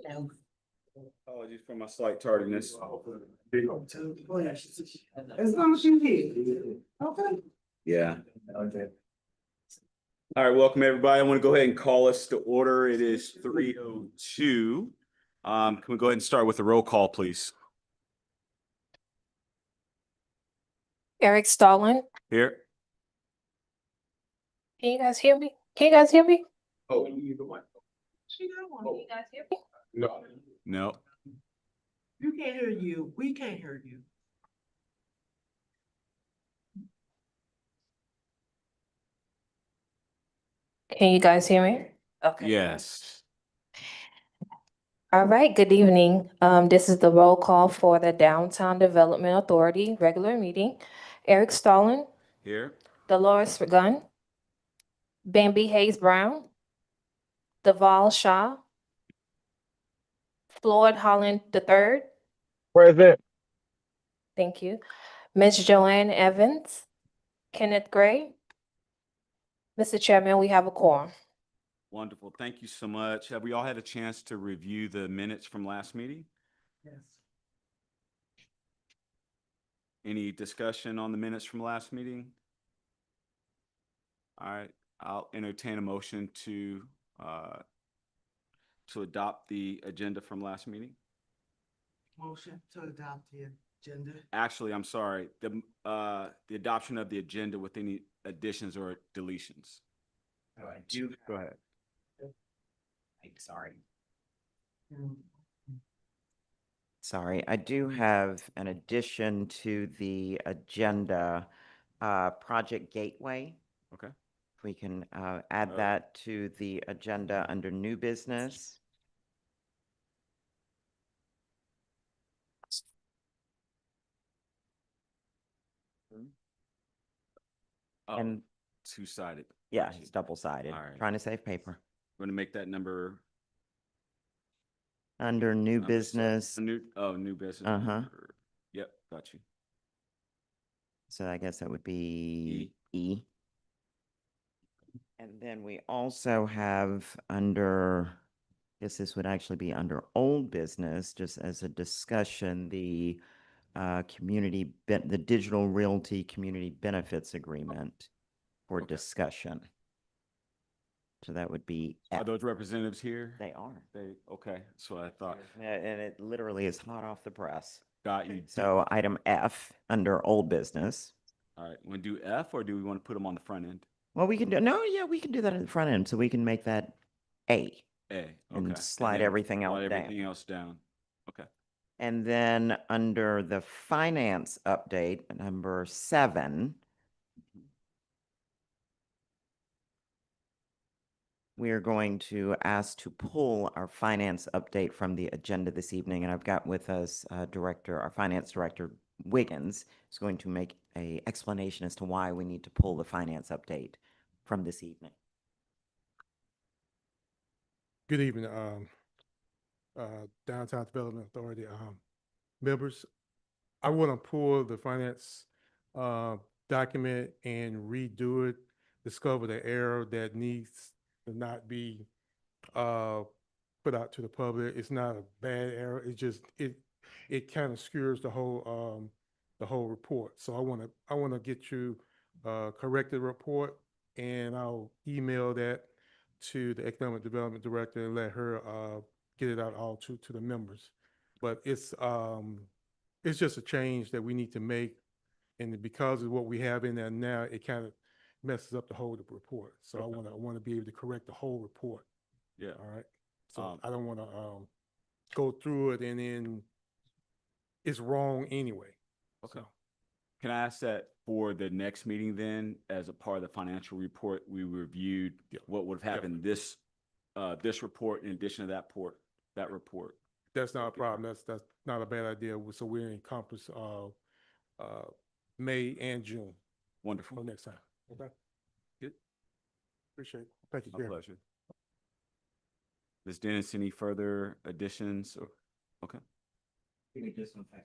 No. Apologies for my slight tardiness. As long as you here. Okay. Yeah. All right, welcome everybody. I want to go ahead and call us to order. It is 3:02. Can we go ahead and start with the roll call, please? Eric Stalling. Here. Can you guys hear me? Can you guys hear me? Oh, Can you guys hear me? no. No. You can't hear you. We can't hear you. Can you guys hear me? Okay. Yes. All right, good evening. This is the roll call for the Downtown Development Authority regular meeting. Eric Stalling, Here. Dolores Gunn, Bambi Hayes Brown, Deval Shaw, Floyd Holland III. Present. Thank you. Ms. Joanne Evans, Kenneth Gray. Mr. Chairman, we have a quorum. Wonderful. Thank you so much. Have we all had a chance to review the minutes from last meeting? Yes. Any discussion on the minutes from last meeting? All right, I'll entertain a motion to adopt the agenda from last meeting. Motion to adopt the agenda. Actually, I'm sorry, the adoption of the agenda with any additions or deletions. Oh, I do. Go ahead. Sorry. Mm. Sorry, I do have an addition to the agenda, Project Gateway. Okay. If we can add that to the agenda under new business. Oh, And two-sided. yeah, it's double-sided. All right. Trying to save paper. We're gonna make that number. Under new number seven. business. New business. Uh-huh. number- Yep, got you. So I guess that would be E. And then we also have under, I guess this would actually be under old business, just as a discussion, the the Digital Realty Community Benefits Agreement for Okay. discussion. So that would be Are F. those representatives here? They are. Okay, so I thought, And it literally is hot off the press. got you. So item F under old business. All right, want to do F or do we want to put them on the front end? Well, we can do, no, yeah, we can do that at the front end. So we can make that A. A, okay. And slide then everything else slide down. everything else down. Okay. And then under the finance update, number 7, we are going to ask to pull our finance update from the agenda this evening. And I've got with us our finance director, Wiggins, is going to make an explanation as to why we need to pull the finance update from this evening. Good evening, Downtown Development Authority members. I want to pull the finance document and redo it, discover the error that needs to not be put out to the public. It's not a bad error. It just it kind of skewers the whole report. So I want to get you corrected report, and I'll email that to the Economic Development Director and let her get it out all to the members. But it's just a change that we need to make, and because of what we have in there now, it kind of messes up the whole report. So Okay. I want to be able to correct the whole report. Yeah. All right. So I don't want to go through it and then it's wrong anyway. Okay. So, Can I ask that for the next meeting then, as a part of the financial report, we reviewed Yeah. what would have happened this report in addition to that report? that's not a problem. That's not a bad idea. So we're encompass May and June Wonderful. for next time. Okay. Good. Appreciate it. Thank you, My Chairman. pleasure. Ms. Dennis, any further additions? Okay. Give me just one second.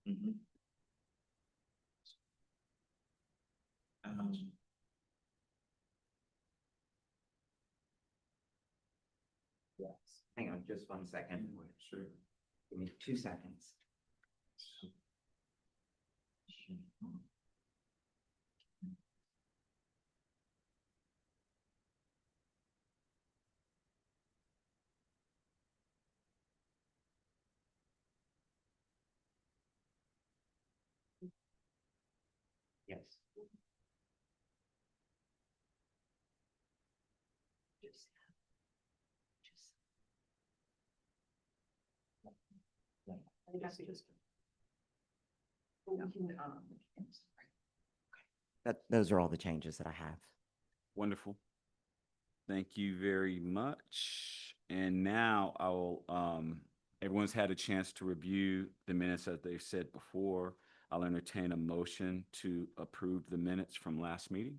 Yes. Hang on just 1 second. Sure. Give me 2 seconds. Yes. Those are all the changes that I have. Wonderful. Thank you very much. And now I will, everyone's had a chance to review the minutes as they've said before. I'll entertain a motion to approve the minutes from last meeting.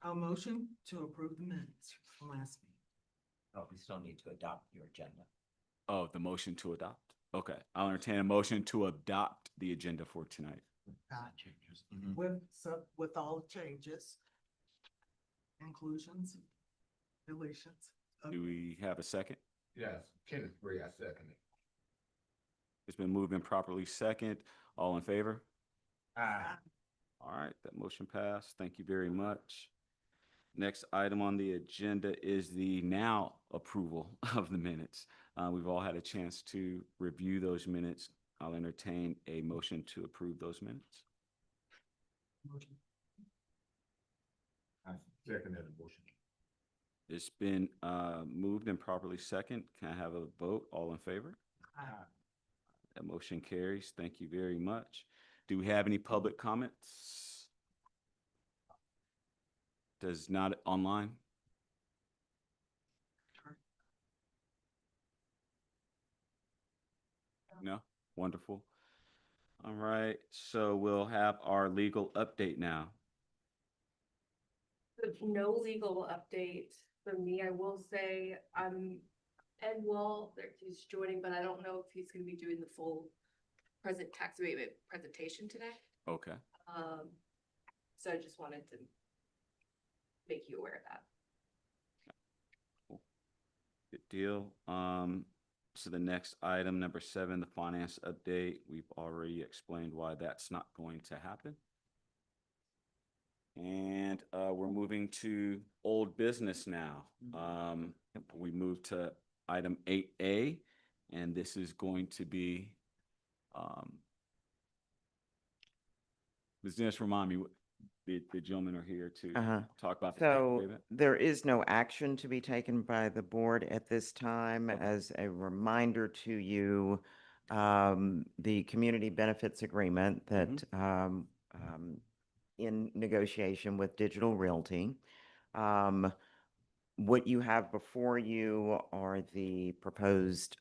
A motion to approve the minutes from last meeting. Oh, we still need to adopt your agenda. Oh, the motion to adopt. Okay, I'll entertain a motion to adopt the agenda for tonight. With all the changes, inclusions, deletions. Do we have a second? Yes, Kenneth Gray, I second it. It's been moved and properly second. All in favor? Aye. All right, that motion passed. Thank you very much. Next item on the agenda is the now approval of the minutes. We've all had a chance to review those minutes. I'll entertain a motion to approve those minutes. Motion. I second that motion. It's been moved and properly second. Can I have a vote? All in favor? Aye. That motion carries. Thank you very much. Do we have any public comments? Does not online? No? Wonderful. All right, so we'll have our legal update now. There's no legal update from me. I will say, Ed Wall, he's joining, but I don't know if he's gonna be doing the full present tax abatement presentation today. Okay. So I just wanted to make you aware of that. Good deal. So the next item, number 7, the finance update. We've already explained why that's not going to happen. And we're moving to old business now. We move to item 8A, and this is going to be, Ms. Dennis, remind me, the gentlemen are here to talk about the tax So abatement. there is no action to be taken by the board at this time. As a reminder to you, the community benefits agreement that in negotiation with Digital Realty. What you have before you are the proposed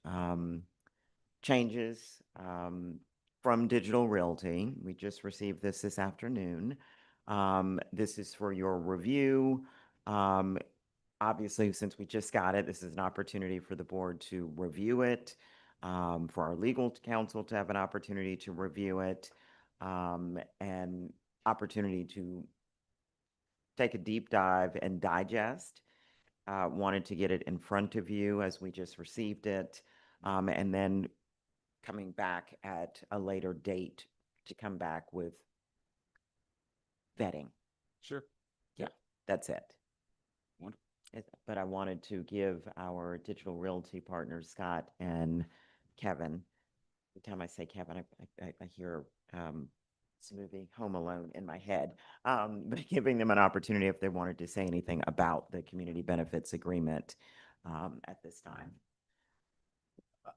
changes from Digital Realty. We just received this afternoon. This is for your review. Obviously, since we just got it, this is an opportunity for the board to review it, for our legal counsel to have an opportunity to review it, and opportunity to take a deep dive and digest. Wanted to get it in front of you as we just received it, and then coming back at a later date to come back with vetting. Sure. That's it. Wonderful. But I wanted to give our Digital Realty partners, Scott and Kevin, every time I say Kevin, I hear this movie Home Alone in my head, but giving them an opportunity if they wanted to say anything about the community benefits agreement at this time.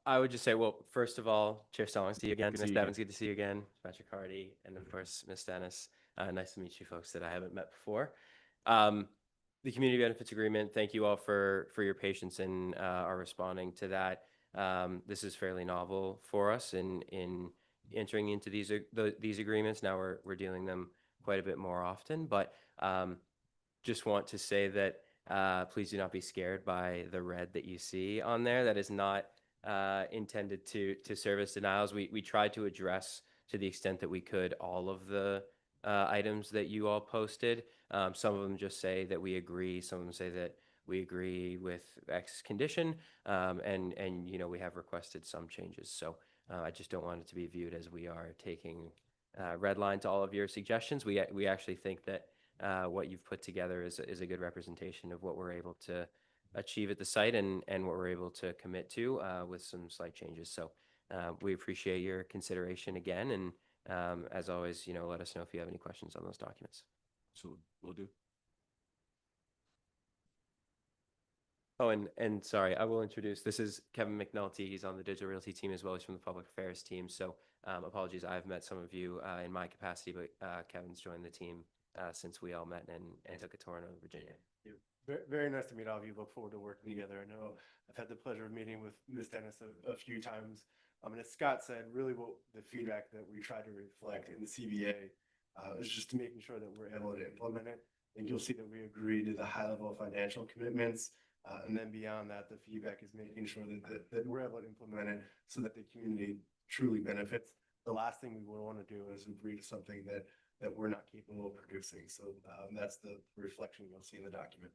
I would just say, well, first of all, Chair Stallings, see you again. Good to Ms. see you Evans, good to see you again. Patrick Hardy, and of course, Ms. Dennis. Nice to meet you folks that I haven't met before. The community benefits agreement, thank you all for your patience in our responding to that. This is fairly novel for us in entering into these agreements. Now we're dealing them quite a bit more often, but just want to say that please do not be scared by the red that you see on there. That is not intended to service denials. We tried to address, to the extent that we could, all of the items that you all posted. Some of them just say that we agree. Some of them say that we agree with X condition, and we have requested some changes. So I just don't want it to be viewed as we are taking red line to all of your suggestions. We actually think that what you've put together is a good representation of what we're able to achieve at the site and what we're able to commit to with some slight changes. So we appreciate your consideration again, and as always, let us know if you have any questions on those documents. So we'll do. Oh, and sorry, I will introduce, this is Kevin McNulty. He's on the Digital Realty team as well as from the Public Affairs team. So apologies, I've met some of you in my capacity, but Kevin's joined the team since we all met and took a tour in Northern Virginia. Very nice to meet all of you. Look forward to working together. I know I've had the pleasure of meeting with Ms. Dennis a few times. And as Scott said, really what the feedback that we try to reflect in the CBA is just making sure that we're able to implement it. And you'll see that we agree to the high level of financial commitments. And then beyond that, the feedback is making sure that we're able to implement it so that the community truly benefits. The last thing we would want to do is agree to something that we're not capable of producing. So that's the reflection you'll see in the document.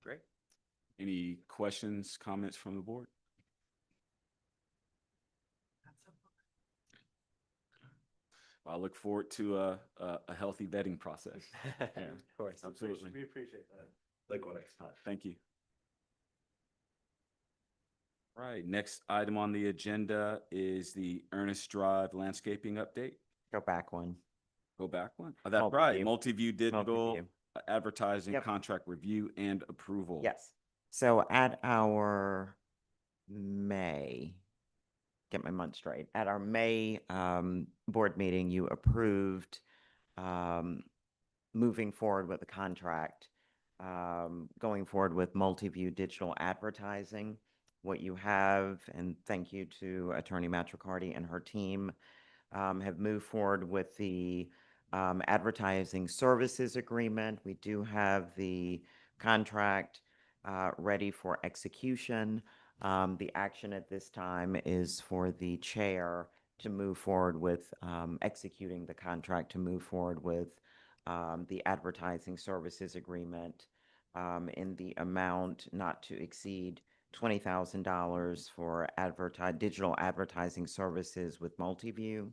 Great. Any questions, comments from the board? That's a- I look forward to a healthy vetting process. Yeah, Of course. absolutely. We appreciate that. Likewise. Thank you. Right, next item on the agenda is the Ernest Drive landscaping update. Go back one. Go back one. Oh, that's right. Multiview Digital Multiview. Advertising Yep. Contract Review and Approval. Yes. So at our May, get my month straight, at our May board meeting, you approved moving forward with the contract, going forward with Multiview Digital Advertising. What you have, and thank you to Attorney Matricardi and her team, have moved forward with the advertising services agreement. We do have the contract ready for execution. The action at this time is for the chair to move forward with executing the contract, to move forward with the advertising services agreement in the amount not to exceed $20,000 for digital advertising services with Multiview,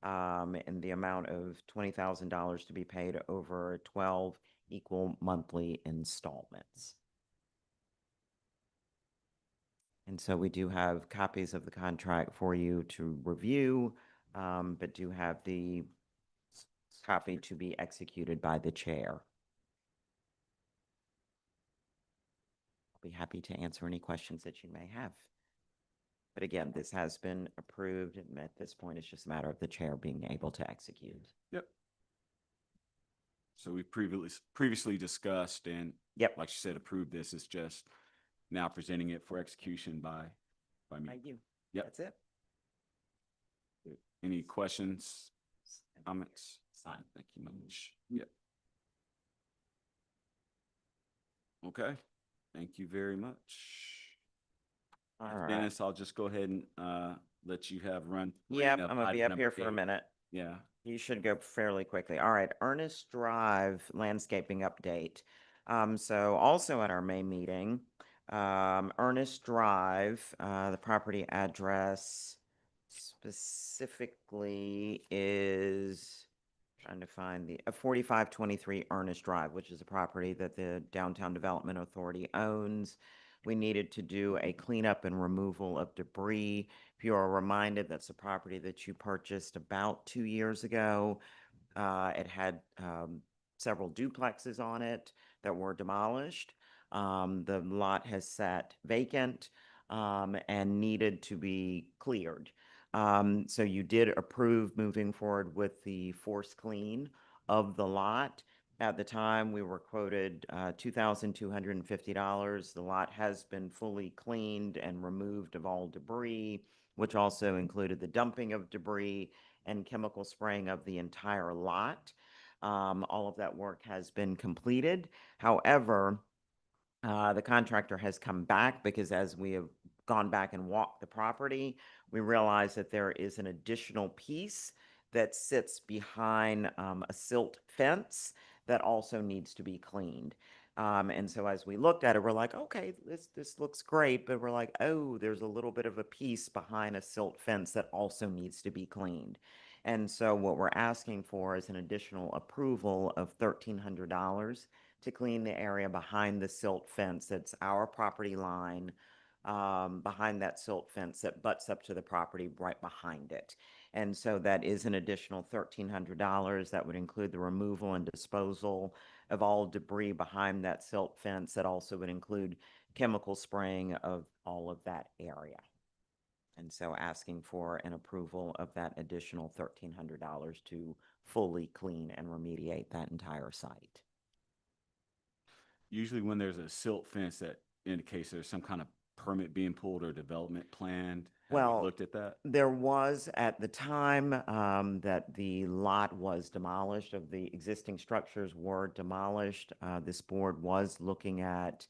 and the amount of $20,000 to be paid over 12 equal monthly installments. And so we do have copies of the contract for you to review, but do have the copy to be executed by the chair. I'll be happy to answer any questions that you may have. But again, this has been approved, and at this point, it's just a matter of the chair being able to execute. Yep. So we previously discussed and, Yep. like you said, approved this. It's just now presenting it for execution by me. Thank you. Yep. That's it. Any questions, comments? Thank you much. Yep. Okay, thank you very much. All right. Dennis, I'll just go ahead and let you have run. Yep, of I'm gonna be item up here number for a 8. minute. Yeah, You should go fairly quickly. All right, Ernest Drive landscaping update. So also at our May meeting, Ernest Drive, the property address specifically is, trying to find the 4523 Ernest Drive, which is a property that the Downtown Development Authority owns. We needed to do a cleanup and removal of debris. If you are reminded, that's a property that you purchased about 2 years ago. It had several duplexes on it that were demolished. The lot has sat vacant and needed to be cleared. So you did approve moving forward with the force clean of the lot. At the time, we were quoted $2,250. The lot has been fully cleaned and removed of all debris, which also included the dumping of debris and chemical spraying of the entire lot. All of that work has been completed. However, The contractor has come back because as we have gone back and walked the property, we realize that there is an additional piece that sits behind a silt fence that also needs to be cleaned. And so as we looked at it, we're like, okay, this looks great, but we're like, oh, there's a little bit of a piece behind a silt fence that also needs to be cleaned. And so what we're asking for is an additional approval of $1,300 to clean the area behind the silt fence. That's our property line, behind that silt fence that butts up to the property right behind it. And so that is an additional $1,300. That would include the removal and disposal of all debris behind that silt fence. That also would include chemical spraying of all of that area. And so asking for an approval of that additional $1,300 to fully clean and remediate that entire site. Usually when there's a silt fence, that indicates there's some kind of permit being pulled or development planned. Have you Well, looked at that? There was at the time that the lot was demolished, of the existing structures were demolished. This board was looking at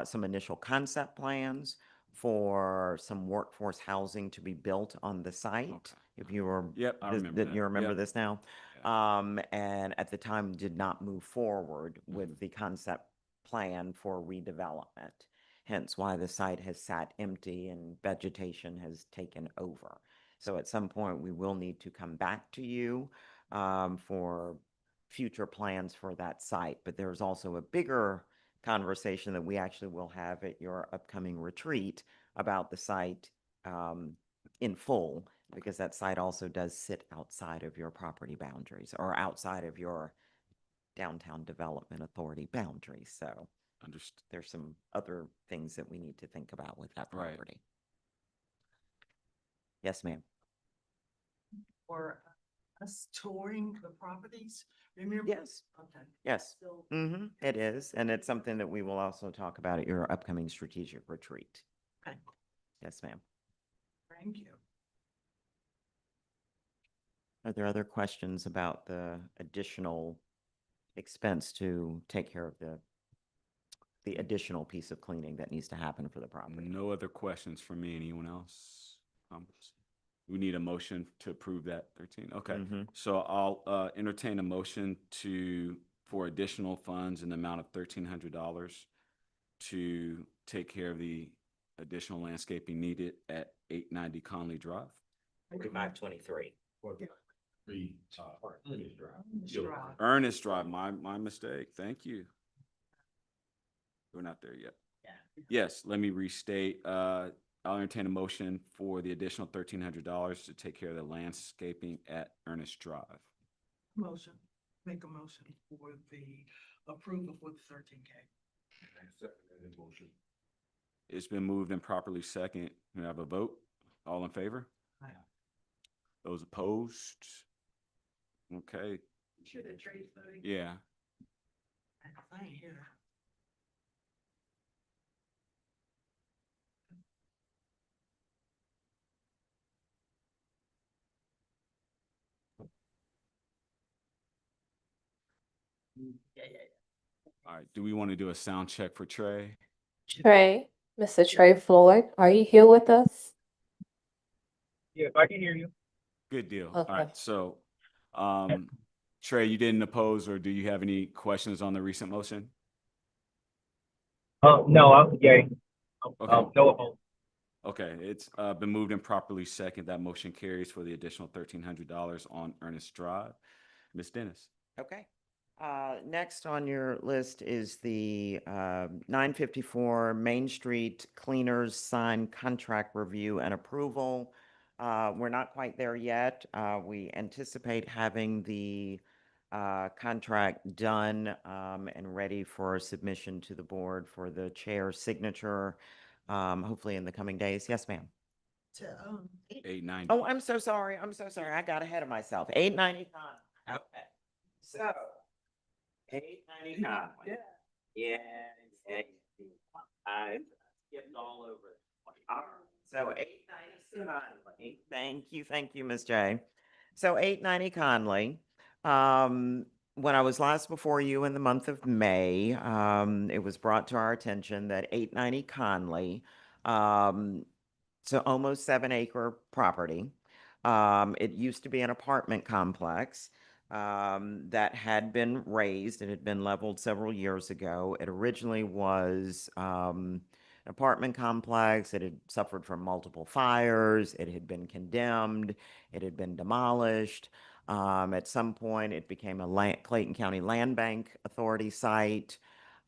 some initial concept plans for some workforce housing to be built on the site. Okay. If you were, Yep, I remember that. you remember Yep. this now? And at the time did not move forward with the concept plan for redevelopment. Hence why the site has sat empty and vegetation has taken over. So at some point, we will need to come back to you for future plans for that site. But there's also a bigger conversation that we actually will have at your upcoming retreat about the site in full, because that site also does sit outside of your property boundaries or outside of your downtown development authority boundaries. So Understood. there's some other things that we need to think about with that Right. property. Yes, ma'am. For us touring the properties, remember? Yes. Okay. Yes. So, It is. And it's something that we will also talk about at your upcoming strategic retreat. okay, Yes, ma'am. thank you. Are there other questions about the additional expense to take care of the additional piece of cleaning that needs to happen for the property? No other questions from me. Anyone else? We need a motion to approve that 13. Okay. Mhm. So I'll entertain a motion for additional funds in the amount of $1,300 to take care of the additional landscaping needed at 890 Conley Drive. 4523. Ernest Drive. Ernest Drive. Ernest Drive, my mistake. Thank you. We're not there yet. Yes, let me restate. I'll entertain a motion for the additional $1,300 to take care of the landscaping at Ernest Drive. Motion, make a motion for the approval for the 13K. Seconded motion. It's been moved and properly second. We have a vote. All in favor? Aye. Those opposed? Okay, Sure the trade's voting. yeah. I ain't here. All right, do we want to do a sound check for Trey? Trey, Mr. Trey Floyd, are you here with us? Yes, I can hear you. Good deal. All Okay. right, so, Trey, you didn't oppose, or do you have any questions on the recent motion? No, I'm yay. Okay. No opposed. Okay, it's been moved and properly second. That motion carries for the additional $1,300 on Ernest Drive. Ms. Dennis? Okay. Next on your list is the 954 Main Street Cleaners Sign Contract Review and Approval. We're not quite there yet. We anticipate having the contract done and ready for submission to the board for the chair's signature, hopefully in the coming days. Yes, ma'am. To, 890. Oh, I'm so sorry. I'm so sorry. I got ahead of myself. 890 Conley. Okay. So, 890 Conley. Yeah. I skipped all over it. All right. So 890 Conley. Thank you, Ms. J. So 890 Conley. when I was last before you in the month of May, it was brought to our attention that 890 Conley, so almost 7-acre property. It used to be an apartment complex that had been raised. It had been leveled several years ago. It originally was an apartment complex. It had suffered from multiple fires. It had been condemned. It had been demolished. At some point, it became a Clayton County Land Bank Authority site,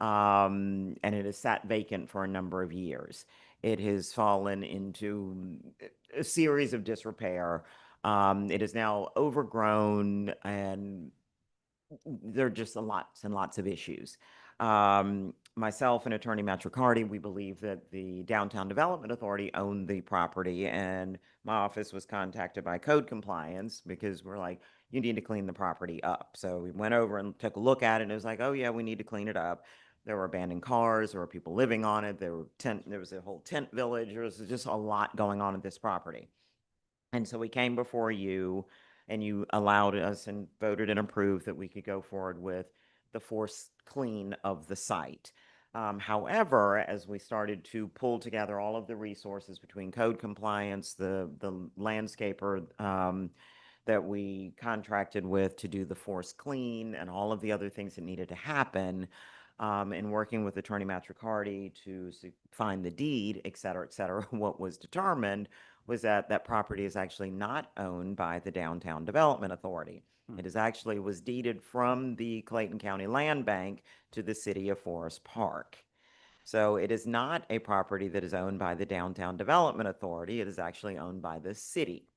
and it has sat vacant for a number of years. It has fallen into a series of disrepair. It is now overgrown, and there are just lots and lots of issues. Myself and Attorney Matricardi, we believe that the Downtown Development Authority owned the property, and my office was contacted by code compliance because we're like, you need to clean the property up. So we went over and took a look at it, and it was like, oh yeah, we need to clean it up. There were abandoned cars, there were people living on it, there was a whole tent village, there was just a lot going on at this property. And so we came before you, and you allowed us and voted and approved that we could go forward with the forced clean of the site. However, as we started to pull together all of the resources between code compliance, the landscaper that we contracted with to do the forced clean, and all of the other things that needed to happen, and working with Attorney Matricardi to find the deed, et cetera, what was determined was that that property is actually not owned by the Downtown Development Authority. It is actually was deeded from the Clayton County Land Bank to the city of Forest Park. So it is not a property that is owned by the Downtown Development Authority. It is actually owned by the city.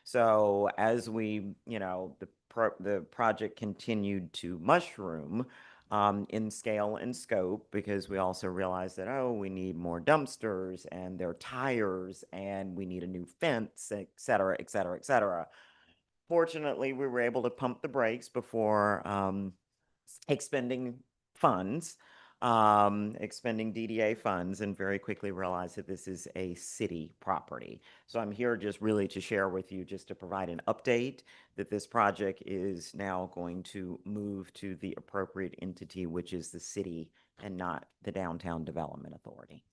So as we, the project continued to mushroom, in scale and scope, because we also realized that, oh, we need more dumpsters and their tires, and we need a new fence, et cetera, et cetera, et cetera. Fortunately, we were able to pump the brakes before expending funds, expending DDA funds, and very quickly realized that this is a city property. So I'm here just really to share with you, just to provide an update that this project is now going to move to the appropriate entity, which is the city and not the Downtown Development Authority.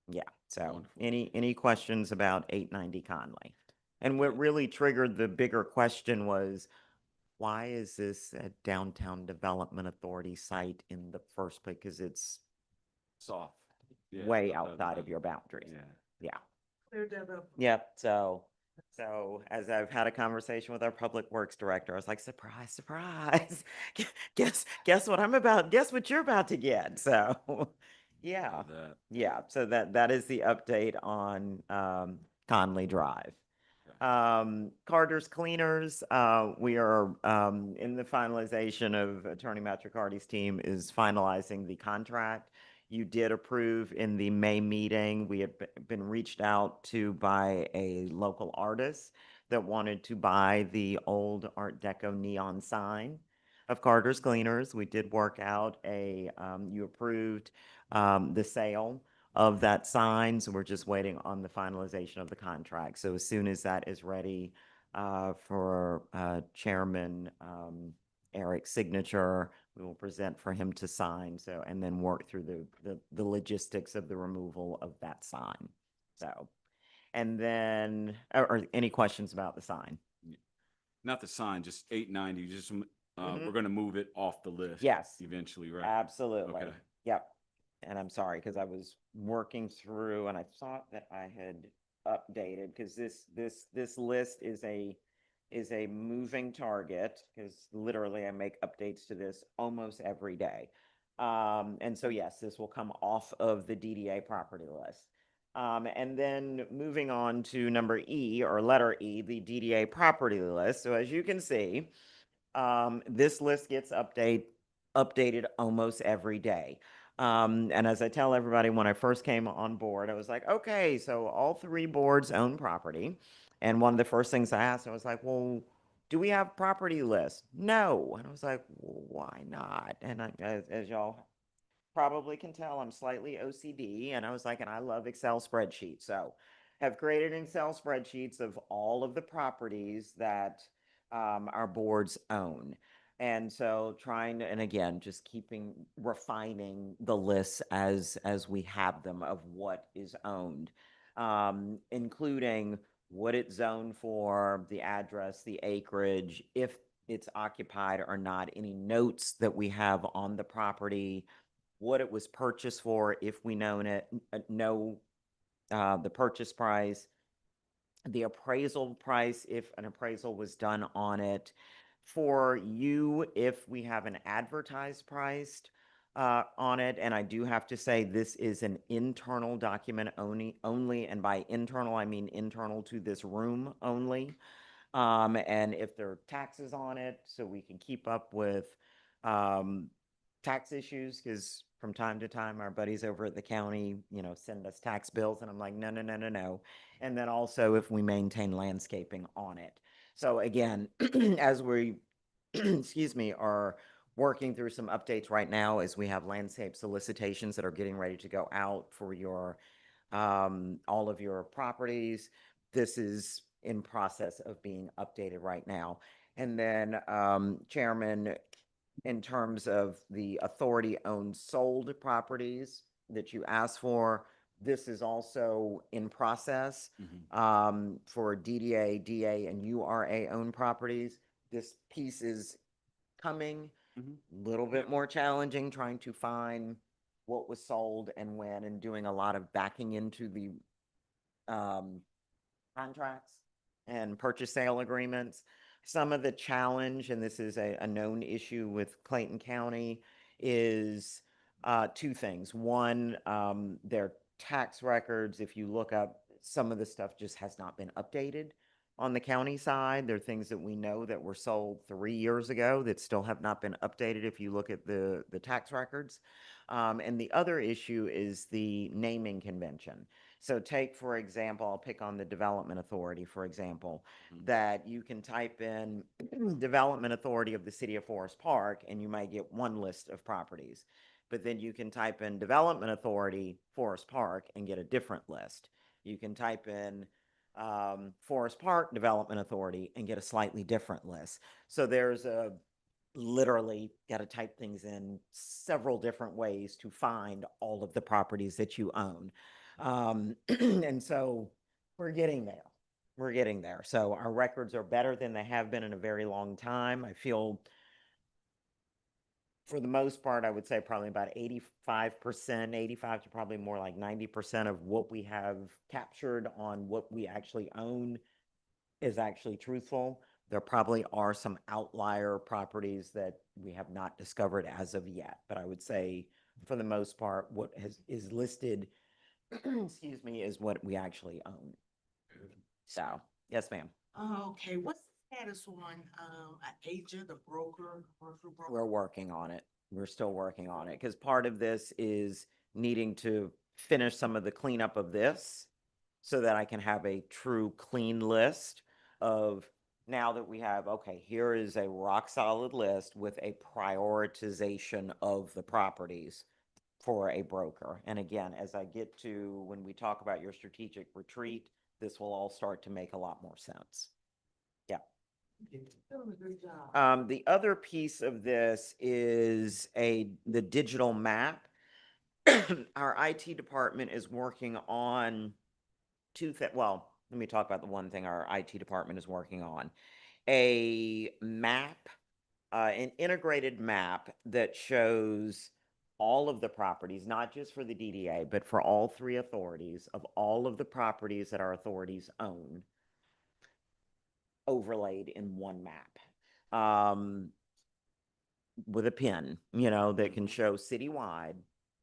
Yeah, so Wonderful. any questions about 890 Conley? And what really triggered the bigger question was, why is this a Downtown Development Authority site in the first place? Because it's Soft. Yeah, way outside of your boundaries. Yeah. Yeah. Cleared that up. Yep. So as I've had a conversation with our public works director, I was like, surprise, surprise. Guess what guess what you're about to get. So yeah. Love that. Yeah. So that is the update on Conley Drive. Carter's Cleaners, we are in the finalization of Attorney Matricardi's team is finalizing the contract. You did approve in the May meeting. We had been reached out to by a local artist that wanted to buy the old Art Deco neon sign of Carter's Cleaners. We did work out you approved the sale of that sign, so we're just waiting on the finalization of the contract. So as soon as that is ready for Chairman Eric's signature, we will present for him to sign. So and then work through the logistics of the removal of that sign. So, and then or any questions about the sign? Not the sign, just 890. Just Mhm. we're going to move it off the list. Yes. Eventually, right? Absolutely. Okay. Yep. And I'm sorry, because I was working through and I thought that I had updated, because this list is a moving target, because literally I make updates to this almost every day. And so yes, this will come off of the DDA property list. And then moving on to number E, or letter E, the DDA property list. So as you can see, this list gets updated almost every day. And as I tell everybody, when I first came on board, I was like, okay, so all 3 boards own property. And one of the first things I asked, I was like, well, do we have property lists? No. And I was like, well, why not? And as y'all probably can tell, I'm slightly OCD, and I was like, and I love Excel spreadsheets. So have created Excel spreadsheets of all of the properties that our boards own. And so and again, just refining the lists as we have them of what is owned, including what it's zoned for, the address, the acreage, if it's occupied or not, any notes that we have on the property, what it was purchased for, if we know the purchase price, the appraisal price, if an appraisal was done on it. For you, if we have an advertised price on it, and I do have to say this is an internal document only, and by internal, I mean internal to this room only. And if there are taxes on it, so we can keep up with tax issues, because from time to time, our buddies over at the county, send us tax bills, and I'm like, no, no, no, no, no. And then also if we maintain landscaping on it. So again, as we, excuse me, are working through some updates right now, as we have landscape solicitations that are getting ready to go out for your, all of your properties. This is in process of being updated right now. And then, Chairman, in terms of the authority-owned sold properties that you asked for, this is also in process for DDA, DA, and URA-owned properties. This piece is coming, a little bit more challenging, trying to find what was sold and when, and doing a lot of backing into the contracts and purchase sale agreements. Some of the challenge, and this is a known issue with Clayton County, is two things. One, their tax records, if you look up, some of the stuff just has not been updated on the county side. There are things that we know that were sold 3 years ago that still have not been updated if you look at the tax records. And the other issue is the naming convention. So take, for example, I'll pick on the Development Authority, for example, that you can type in Development Authority of the City of Forest Park, and you might get one list of properties. But then you can type in Development Authority, Forest Park, and get a different list. You can type in Forest Park Development Authority and get a slightly different list. So there's literally got to type things in several different ways to find all of the properties that you own. And so we're getting there. We're getting there. So our records are better than they have been in a very long time. I feel, for the most part, I would say probably about 85%, 85 to probably more like 90% of what we have captured on what we actually own is actually truthful. There probably are some outlier properties that we have not discovered as of yet, but I would say for the most part, what is listed, excuse me, is what we actually own. So, yes, ma'am. Okay, what's the status on, an agent, a broker, commercial broker? We're working on it. We're still working on it, because part of this is needing to finish some of the cleanup of this so that I can have a true clean list of, now that we have, okay, here is a rock solid list with a prioritization of the properties for a broker. And again, as I get to, when we talk about your strategic retreat, this will all start to make a lot more sense. Yeah. You're doing a good job. The other piece of this is the digital map. Our IT department is working on well, let me talk about the one thing our IT department is working on. A map, an integrated map that shows all of the properties, not just for the DDA, but for all three authorities, of all of the properties that our authorities own, overlaid in one map. With a pin, that can show citywide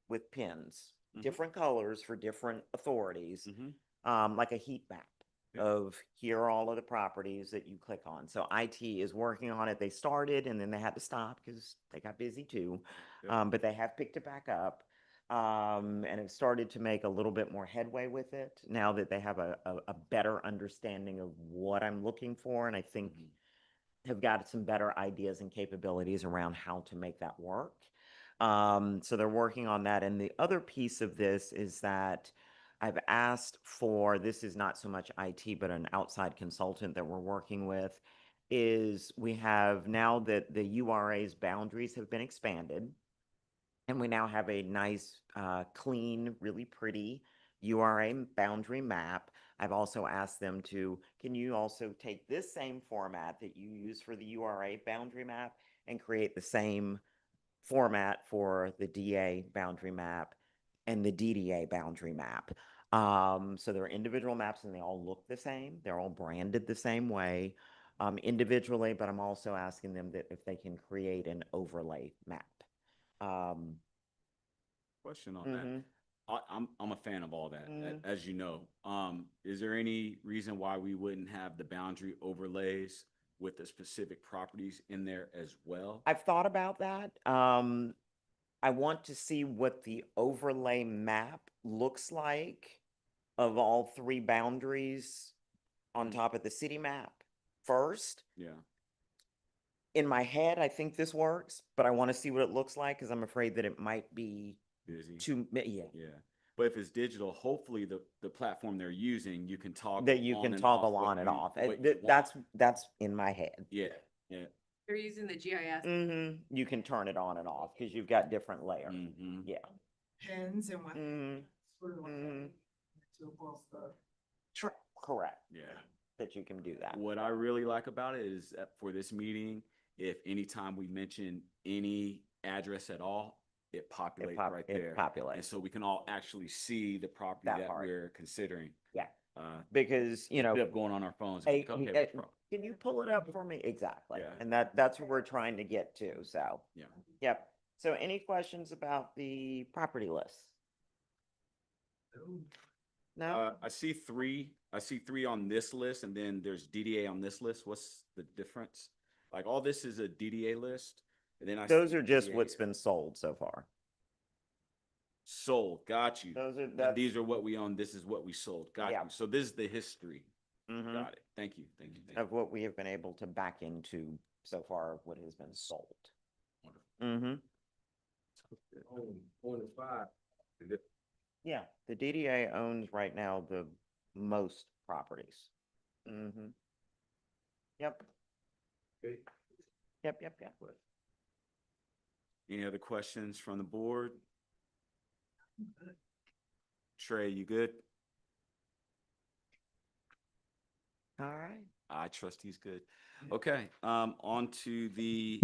with pins, different colors for different authorities, like a heat map of here are all of the properties that you click on. So IT is working on it. They started and then they had to stop because they got busy too. But they have picked it back up and have started to make a little bit more headway with it now that they have a better understanding of what I'm looking for. And I think have got some better ideas and capabilities around how to make that work. So they're working on that. And the other piece of this is that I've asked for, this is not so much IT, but an outside consultant that we're working with, is we have now that the URA's boundaries have been expanded, and we now have a nice, clean, really pretty URA boundary map. I've also asked them to, can you also take this same format that you use for the URA boundary map and create the same format for the DA boundary map and the DDA boundary map? So they're individual maps and they all look the same. They're all branded the same way, individually, but I'm also asking them that if they can create an overlay map. Question on that. Mhm. I'm a fan of all that, Mhm. as you know. Is there any reason why we wouldn't have the boundary overlays with the specific properties in there as well? I've thought about that. I want to see what the overlay map looks like of all three boundaries on top of the city map first. Yeah, In my head, I think this works, but I want to see what it looks like because I'm afraid that it might be busy. yeah. Yeah. But if it's digital, hopefully the platform they're using, you can toggle That you on can and toggle off what on and you- off. what you want. That's in my head. Yeah, yeah. They're using the GIS. You can turn it on and off because you've got different layers. Mhm. Yeah. Pins and what. Mhm. Sort of like Mhm. to above the. Correct. Yeah. That you can do that. What I really like about it is that for this meeting, if anytime we mention any address at all, it populates right there. It populates. And so we can all actually see the property That that part. we're considering. Yeah. Uh, Because, you know, Instead of going on our phones. Hey, okay, hey, which pro- can you pull it up for me? Exactly. Yeah. And that's what we're trying to get to, so. Yeah. Yep. So any questions about the property list? No? I see three on this list and then there's DDA on this list. What's the difference? Like all this is a DDA list and then I. Those see are just DDA what's here. been sold so far. Sold, got you. Those are, And that's. these are what we own, this is what we sold, got Yeah. you. So this is the history. Mhm. Got it. Thank you, thank you, thank Of you. what we have been able to back into so far, of what has been sold. Wonderful. Mm-hmm. On the 5. Is it- Yeah, the DDA owns right now the most properties. Mm-hmm. Yep, Okay. yep. Any other questions from the board? Trey, you good? All right. I trust he's good. Okay, on to the,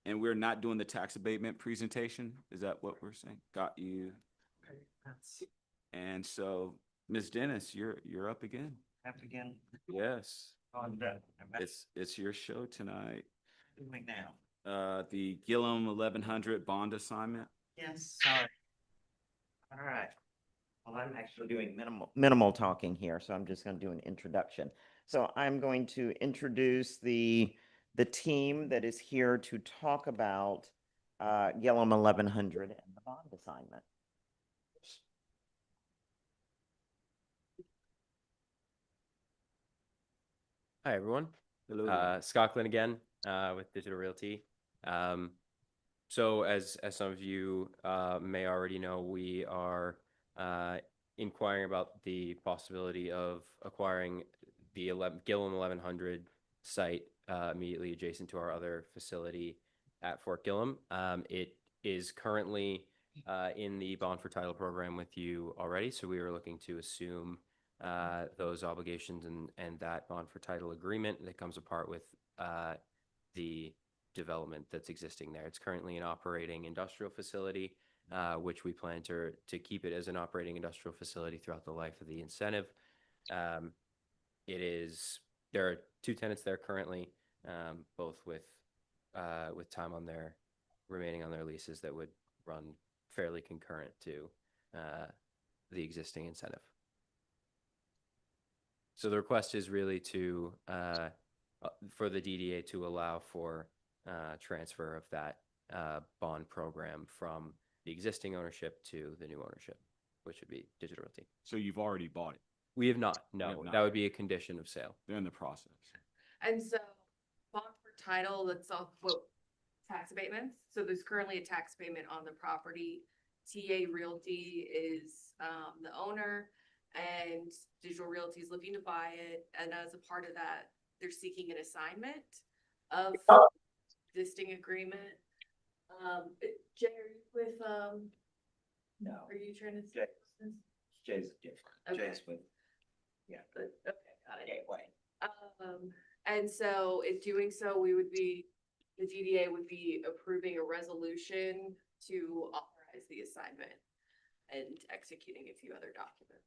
and we're not doing the tax abatement presentation? Is that what we're saying? Got you. Okay, that's. And so, Ms. Dennis, you're up again. Have to again. Yes, On the. it's your show tonight. Doing now. The Gillum 1100 bond assignment. Yes, sorry. All right. Well, I'm actually doing minimal talking here, so I'm just going to do an introduction. So I'm going to introduce the team that is here to talk about Gillum 1100 and the bond assignment. Hi, everyone. Hello. Scott Glynn again, with Digital Realty. So as some of you may already know, we are inquiring about the possibility of acquiring the Gillum 1100 site immediately adjacent to our other facility at Fort Gillum. It is currently in the bond for title program with you already, so we are looking to assume those obligations and that bond for title agreement that comes apart with the development that's existing there. It's currently an operating industrial facility, which we plan to keep it as an operating industrial facility throughout the life of the incentive. There are two tenants there currently, both with time remaining on their leases that would run fairly concurrent to the existing incentive. So the request is really to for the DDA to allow for transfer of that bond program from the existing ownership to the new ownership, which would be Digital Realty. So you've already bought it. We have not. You No, have not. that would be a condition of sale. They're in the process. And so bond for title, that's off what tax abatements. So there's currently a tax payment on the property. TA Realty is the owner and Digital Realty is looking to buy it. And as a part of that they're seeking an assignment of existing agreement. Jay, are you with, No. are you trying to? Jay. Jay's different. Okay. with Okay, got it. Gateway. And so in doing so, the DDA would be approving a resolution to authorize the assignment and executing a few other documents.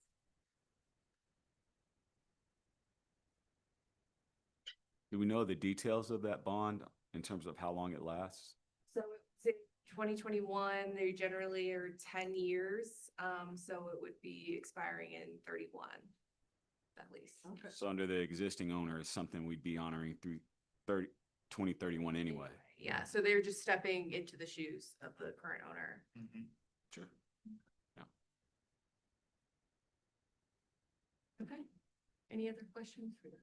Do we know the details of that bond in terms of how long it lasts? So it's in 2021, they generally are 10 years, so it would be expiring in 31 at least. Okay. So under the existing owner is something we'd be honoring through 2031 anyway. Yeah, so they're just stepping into the shoes of the current owner. Sure. Okay, any other questions for them?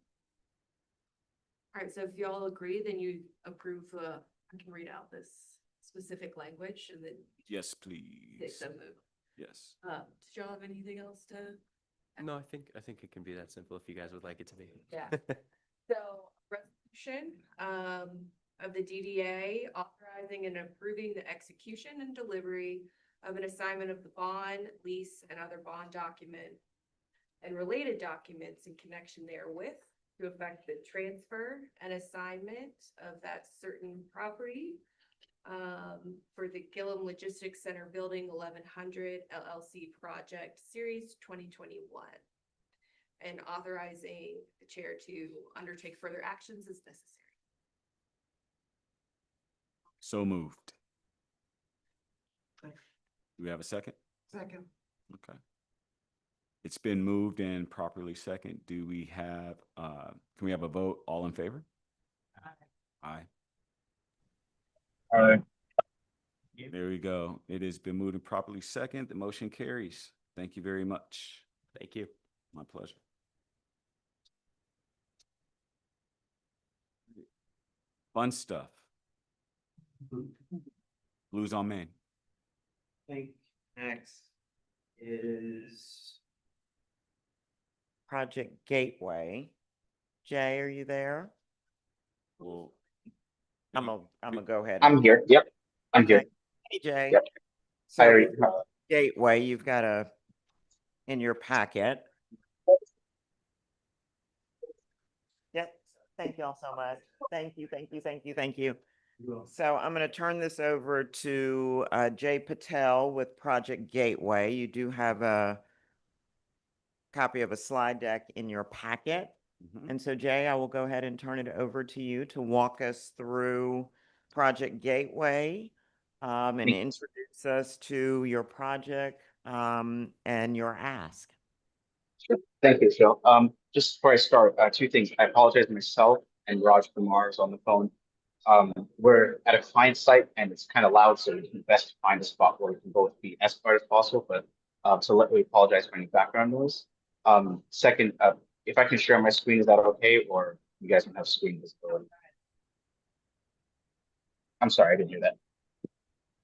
All right, so if you all agree, then you approve, I can read out this specific language and then Yes, take please. the move. Yes. Did y'all have anything else to? No, I think it can be that simple if you guys would like it to be. Yeah. So resolution, of the DDA authorizing and approving the execution and delivery of an assignment of the bond, lease, and other bond document and related documents in connection therewith to effect the transfer and assignment of that certain property for the Gillum Logistics Center Building 1100 LLC Project Series 2021. And authorizing the chair to undertake further actions as necessary. So moved. Thanks. Do we have a second? Second. Okay. It's been moved and properly second. Do we have, can we have a vote? All in favor? Aye. All right. There we go. It has been moved and properly second. The motion carries. Thank you very much. Thank you. My pleasure. Fun stuff. Blues on Main. I think next is Project Gateway. Jay, are you there? Well, I'm gonna go ahead. I'm here. Yep. I'm here. Okay. Hey, Jay. Yep. So Hi, Ari. Gateway, you've got in your packet. Yep, thank you all so much. Thank you. So I'm going to turn this over to Jay Patel with Project Gateway. You do have a copy of a slide deck in your packet. mhm. And so Jay, I will go ahead and turn it over to you to walk us through Project Gateway and introduce us to your project and your ask. Thank you, Phil. Just before I start, two things. I apologize myself and Raj Kumar is on the phone. We're at a client site and it's kind of loud, so we can best find a spot where we can both be as quiet as possible, but we apologize for any background noise. Second, if I can share my screen, is that okay? Or you guys don't have screen visibility? I'm sorry, I didn't hear that.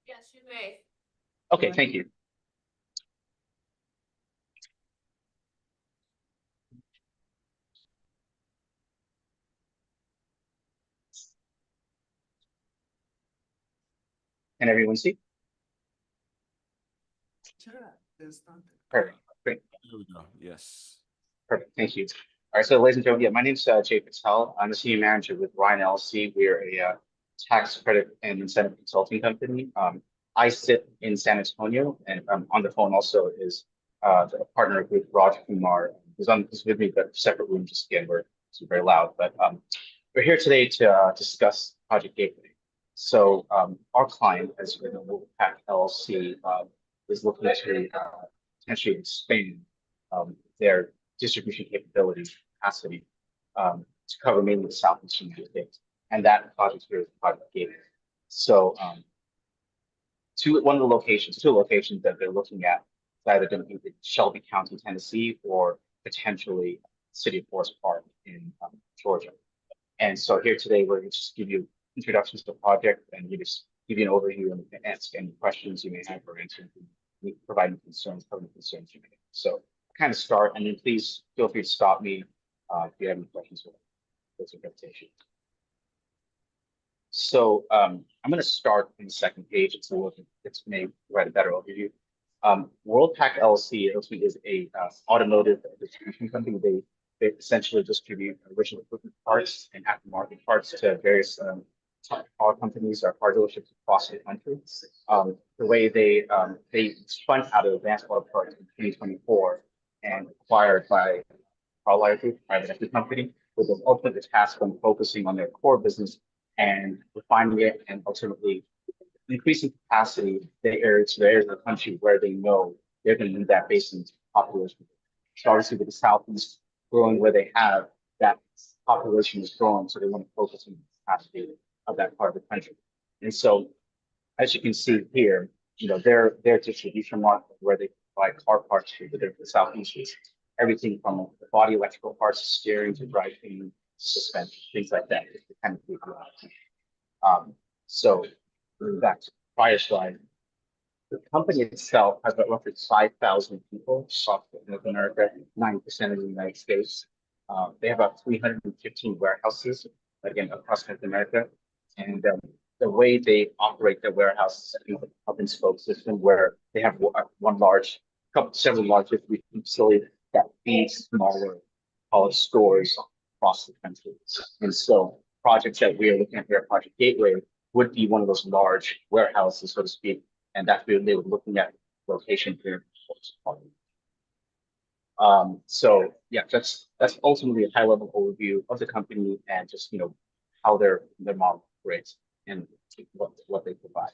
Yes, you may. Okay, thank you. Can everyone see? Chat, there's nothing. Perfect, great. There we go. Yes. Perfect, thank you. All right, so ladies and gentlemen, yeah, my name's Jay Patel. I'm the senior manager with Ryan LLC. We're a tax credit and incentive consulting company. I sit in San Antonio, and on the phone also is a partner with Raj Kumar, who's with me, but separate room, just again, we're very loud. But we're here today to discuss Project Gateway. So our client, as you know, Wolfpack LLC, is looking to potentially expand their distribution capability capacity to cover mainly the Southeast United States. And that project here is Project Gateway. So two locations that they're looking at, either going to be Shelby County, Tennessee, or potentially City of Forest Park in Georgia. And so here today, we're going to just give you introductions to the project and just give you an overview and ask any questions you may have or answer, providing concerns, covering concerns you may have. So kind of start, and then please feel free to stop me if you have any questions. Those are reputation. So I'm going to start on the second page. It's may provide a better overview. Worldpac LLC is a automotive distribution company. They essentially distribute original equipment parts and aftermarket parts to various car companies or car dealerships across the country. The way they spun out of Advanced Auto Parts in 2024 and acquired by Carlyle Group, private equity company, with the ultimate task on focusing on their core business and refining it and ultimately increasing capacity to the areas of the country where they know they're going to need that basin population. So obviously with the Southeast growing where they have, that population is growing, so they want to focus on the capacity of that part of the country. And so, as you can see here, their distribution market where they provide car parts to the Southeast is everything from the body electrical parts, steering to drivetrain, suspension, things like that. It's the kind of people. So moving back to the prior slide, the company itself has about roughly 5,000 people across North America, 9% of the United States. They have about 315 warehouses, again, across North America. And the way they operate their warehouses is a hub and spoke system where they have several large distribution facilities that feed smaller college stores across the country. And so projects that we are looking at here at Project Gateway would be one of those large warehouses, so to speak, and that's where they were looking at location here. So yeah, that's ultimately a high level overview of the company and just how their model operates and what they provide.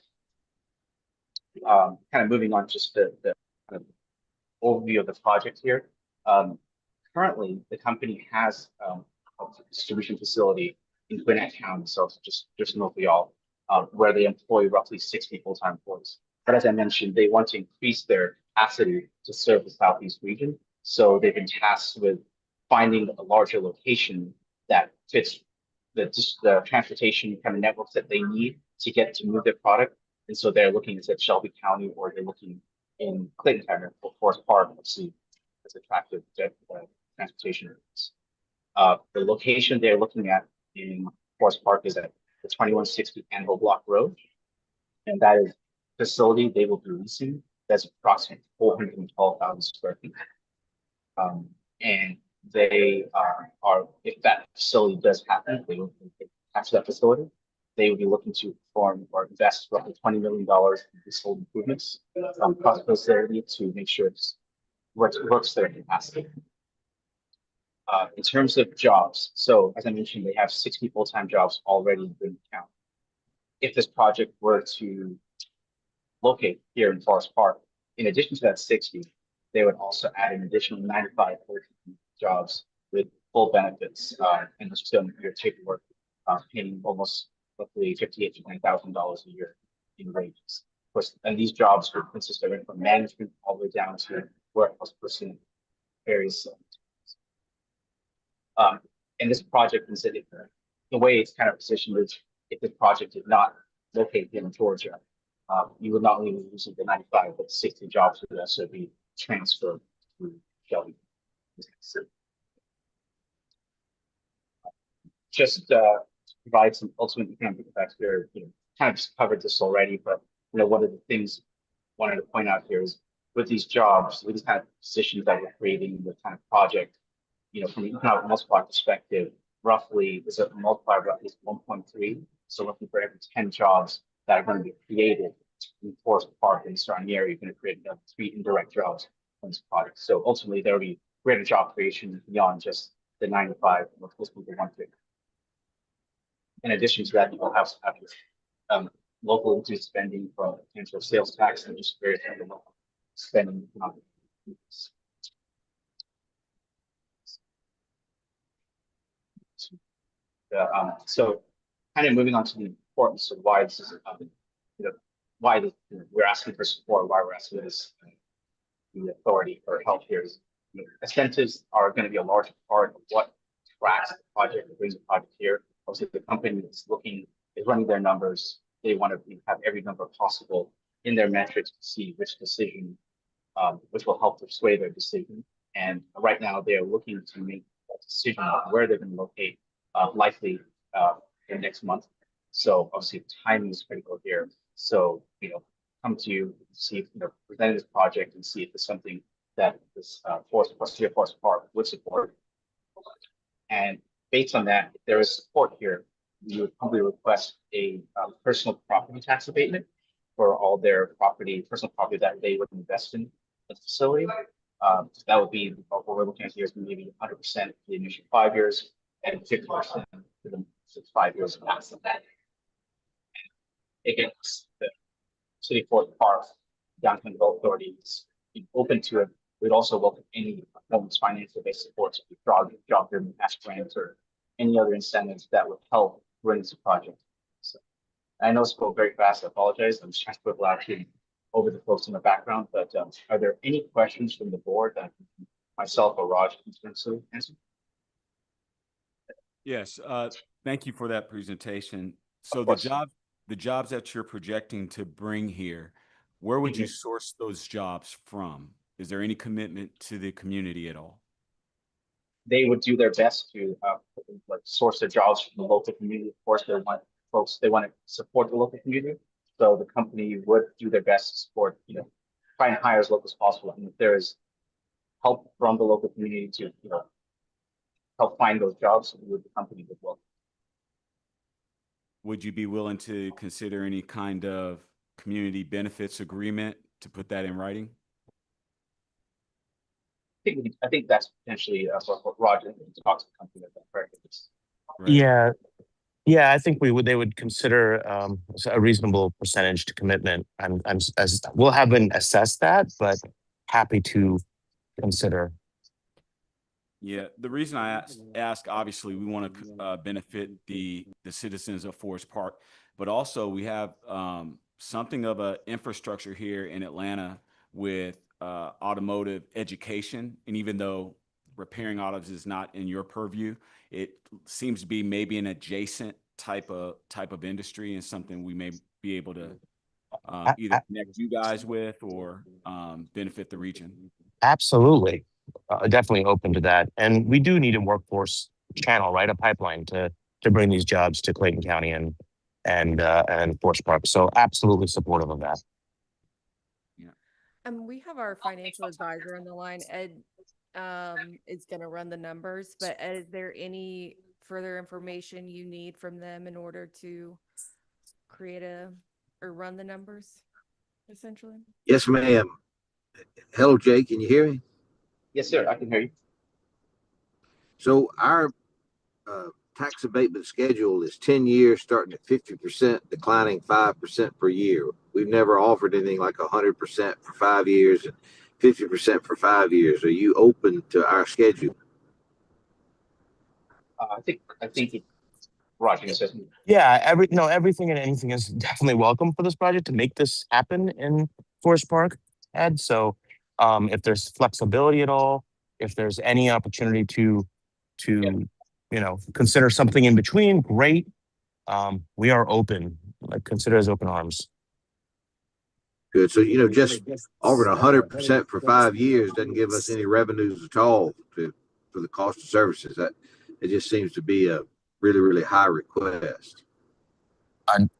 Kind of moving on just the kind of overview of the project here. Currently, the company has a distribution facility in Gwinnett County, so just north of y'all, where they employ roughly 60 full-time employees. But as I mentioned, they want to increase their capacity to serve the Southeast region. So they've been tasked with finding a larger location that fits the transportation kind of networks that they need to move their product. And so they're looking at Shelby County, or they're looking in Clayton County or Forest Park to see as attractive transportation routes. The location they're looking at in Forest Park is at the 2160 Anvil Block Road. And that is a facility they will be leasing. That's approximately 412,000 square feet. And they are, if that facility does happen, they will capture that facility. They would be looking to perform or invest roughly $20 million in leasehold improvements across the facility to make sure it works their capacity. In terms of jobs, so as I mentioned, they have 60 full-time jobs already in Gwinnett County. If this project were to locate here in Forest Park, in addition to that 60, they would also add an additional 95 full-time jobs with full benefits and just still your paperwork, paying almost roughly $58,000 to $20,000 a year in wages. Of course, and these jobs would consist of from management all the way down to warehouse person, various. And this project is the way it's kind of positioned is if this project did not locate here in Georgia, you would not only be losing the 95, but 60 jobs would also be transferred to Shelby. Just to provide some ultimate economic effects here, kind of covered this already, but one of the things I wanted to point out here is with these jobs, with these kind of positions that we're creating, the kind of project, from an economic multiplier perspective, roughly is a multiplier roughly 1.3. So looking for every 10 jobs that are going to be created in Forest Park and surrounding area, you're going to create another 3 indirect jobs on this project. So ultimately, there will be greater job creation beyond just the 9 to 5, or close to the 1 thing. In addition to that, you'll have local increased spending from potential sales tax and just various other local spending. So kind of moving on to the importance of why this is, why we're asking for support, why we're asking this, the authority for help here is, incentives are going to be a large part of what tracks the project and brings the project here. Obviously, the company is running their numbers. They want to have every number possible in their metrics to see which decision, which will help to sway their decision. And right now, they're looking to make a decision on where they're going to locate likely in next month. So obviously timing is critical here. So, come to you, see, present this project and see if it's something that this City of Forest Park would support. And based on that, if there is support here, we would probably request a personal property tax abatement for all their personal property that they would invest in the facility. That would be what we're looking at here is maybe 100% for the initial 5 years and 50% for the 5 years after that. Again, the City of Forest Park Downtown Development Authority is open to it. We'd also welcome any performance financial based support to job driven cash grants or any other incentives that would help bring this project. So I know I spoke very fast. I apologize. I'm just trying to put a lot over the folks in the background, but are there any questions from the board that myself or Raj can answer? Yes, thank you for that presentation. So Of the course. the jobs that you're projecting to bring here, where would you Mhm. source those jobs from? Is there any commitment to the community at all? They would do their best to source their jobs from the local community. Of course, they want to support the local community. So the company would do their best to support, try and hire as local as possible. And if there is help from the local community to, help find those jobs, the company would welcome. Would you be willing to consider any kind of community benefits agreement to put that in writing? I think that's potentially what Roger talks to the company about, correct? Right. Yeah, yeah, I think they would consider a reasonable percentage to commitment. As we'll haven't assessed that, but happy to consider. Yeah, the reason I ask, obviously, we want to benefit the citizens of Forest Park, but also we have something of an infrastructure here in Atlanta with automotive education. And even though repairing autos is not in your purview, it seems to be maybe an adjacent type of industry and something we may be able to either connect you guys with or benefit the region. Absolutely. Definitely open to that. And we do need a workforce channel, right? A pipeline to bring these jobs to Clayton County and Forest Park. So absolutely supportive of that. We have our financial advisor on the line. Ed is going to run the numbers, but Ed, is there any further information you need from them in order to create or run the numbers, essentially? Yes, ma'am. Hello, Jay. Can you hear me? Yes, sir. I can hear you. So our tax abatement schedule is 10 years, starting at 50%, declining 5% per year. We've never offered anything like 100% for 5 years and 50% for 5 years. Are you open to our schedule? I think Roger says. Yeah, everything and anything is definitely welcome for this project to make this happen in Forest Park, Ed. So if there's flexibility at all, if there's any opportunity to consider something in between, great. We are open, consider as open arms. Good. So, just offering 100% for 5 years doesn't give us any revenues at all for the cost of services. It just seems to be a really, really high request.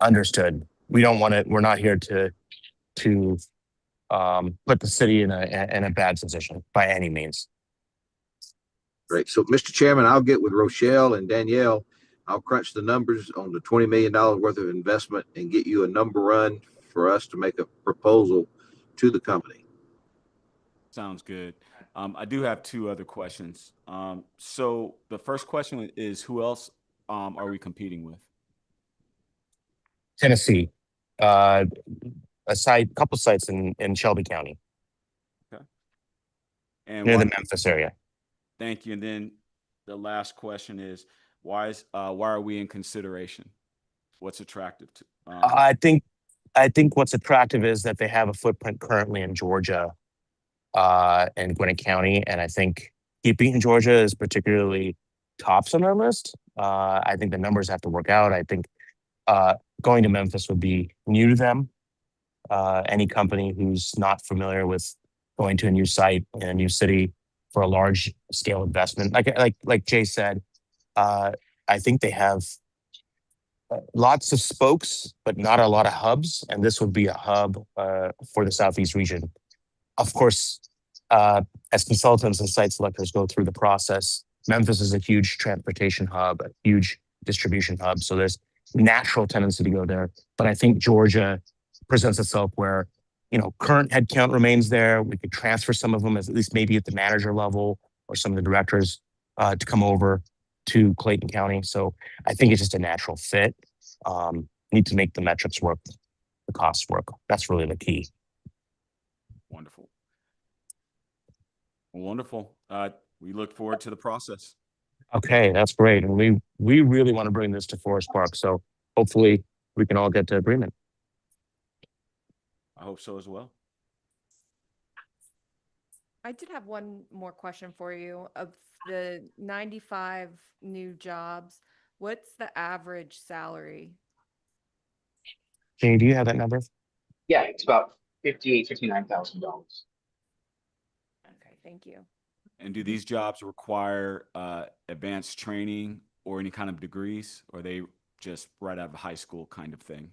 Understood. We don't want it. We're not here to put the city in a bad position by any means. Great. So, Mr. Chairman, I'll get with Rochelle and Danielle. I'll crunch the numbers on the $20 million worth of investment and get you a number run for us to make a proposal to the company. Sounds good. I do have 2 other questions. So the first question is, who else are we competing with? Tennessee, a couple sites in Shelby County, Okay. And near the Memphis area. Thank you. And then the last question is, why are we in consideration? What's attractive to? I think what's attractive is that they have a footprint currently in Georgia, and Gwinnett County, and I think keeping Georgia is particularly tops on our list. I think the numbers have to work out. I think going to Memphis would be new to them. Any company who's not familiar with going to a new site in a new city for a large scale investment, like Jay said, I I think they have lots of spokes, but not a lot of hubs. And this would be a hub for the Southeast region. Of course, as consultants and site selectors go through the process, Memphis is a huge transportation hub, a huge distribution hub. So there's natural tendency to go there. But I think Georgia presents itself where, current headcount remains there. We could transfer some of them, at least maybe at the manager level or some of the directors to come over to Clayton County. So I think it's just a natural fit. Need to make the metrics work, the costs work. That's really the key. Wonderful. Wonderful. We look forward to the process. Okay, that's great. And we really want to bring this to Forest Park. So hopefully we can all get to agreement. I hope so as well. I did have one more question for you. Of the 95 new jobs, what's the average salary? Jenny, do you have that number? Yeah, it's about $59,000. Okay, thank you. And do these jobs require advanced training or any kind of degrees, or are they just right out of high school kind of thing?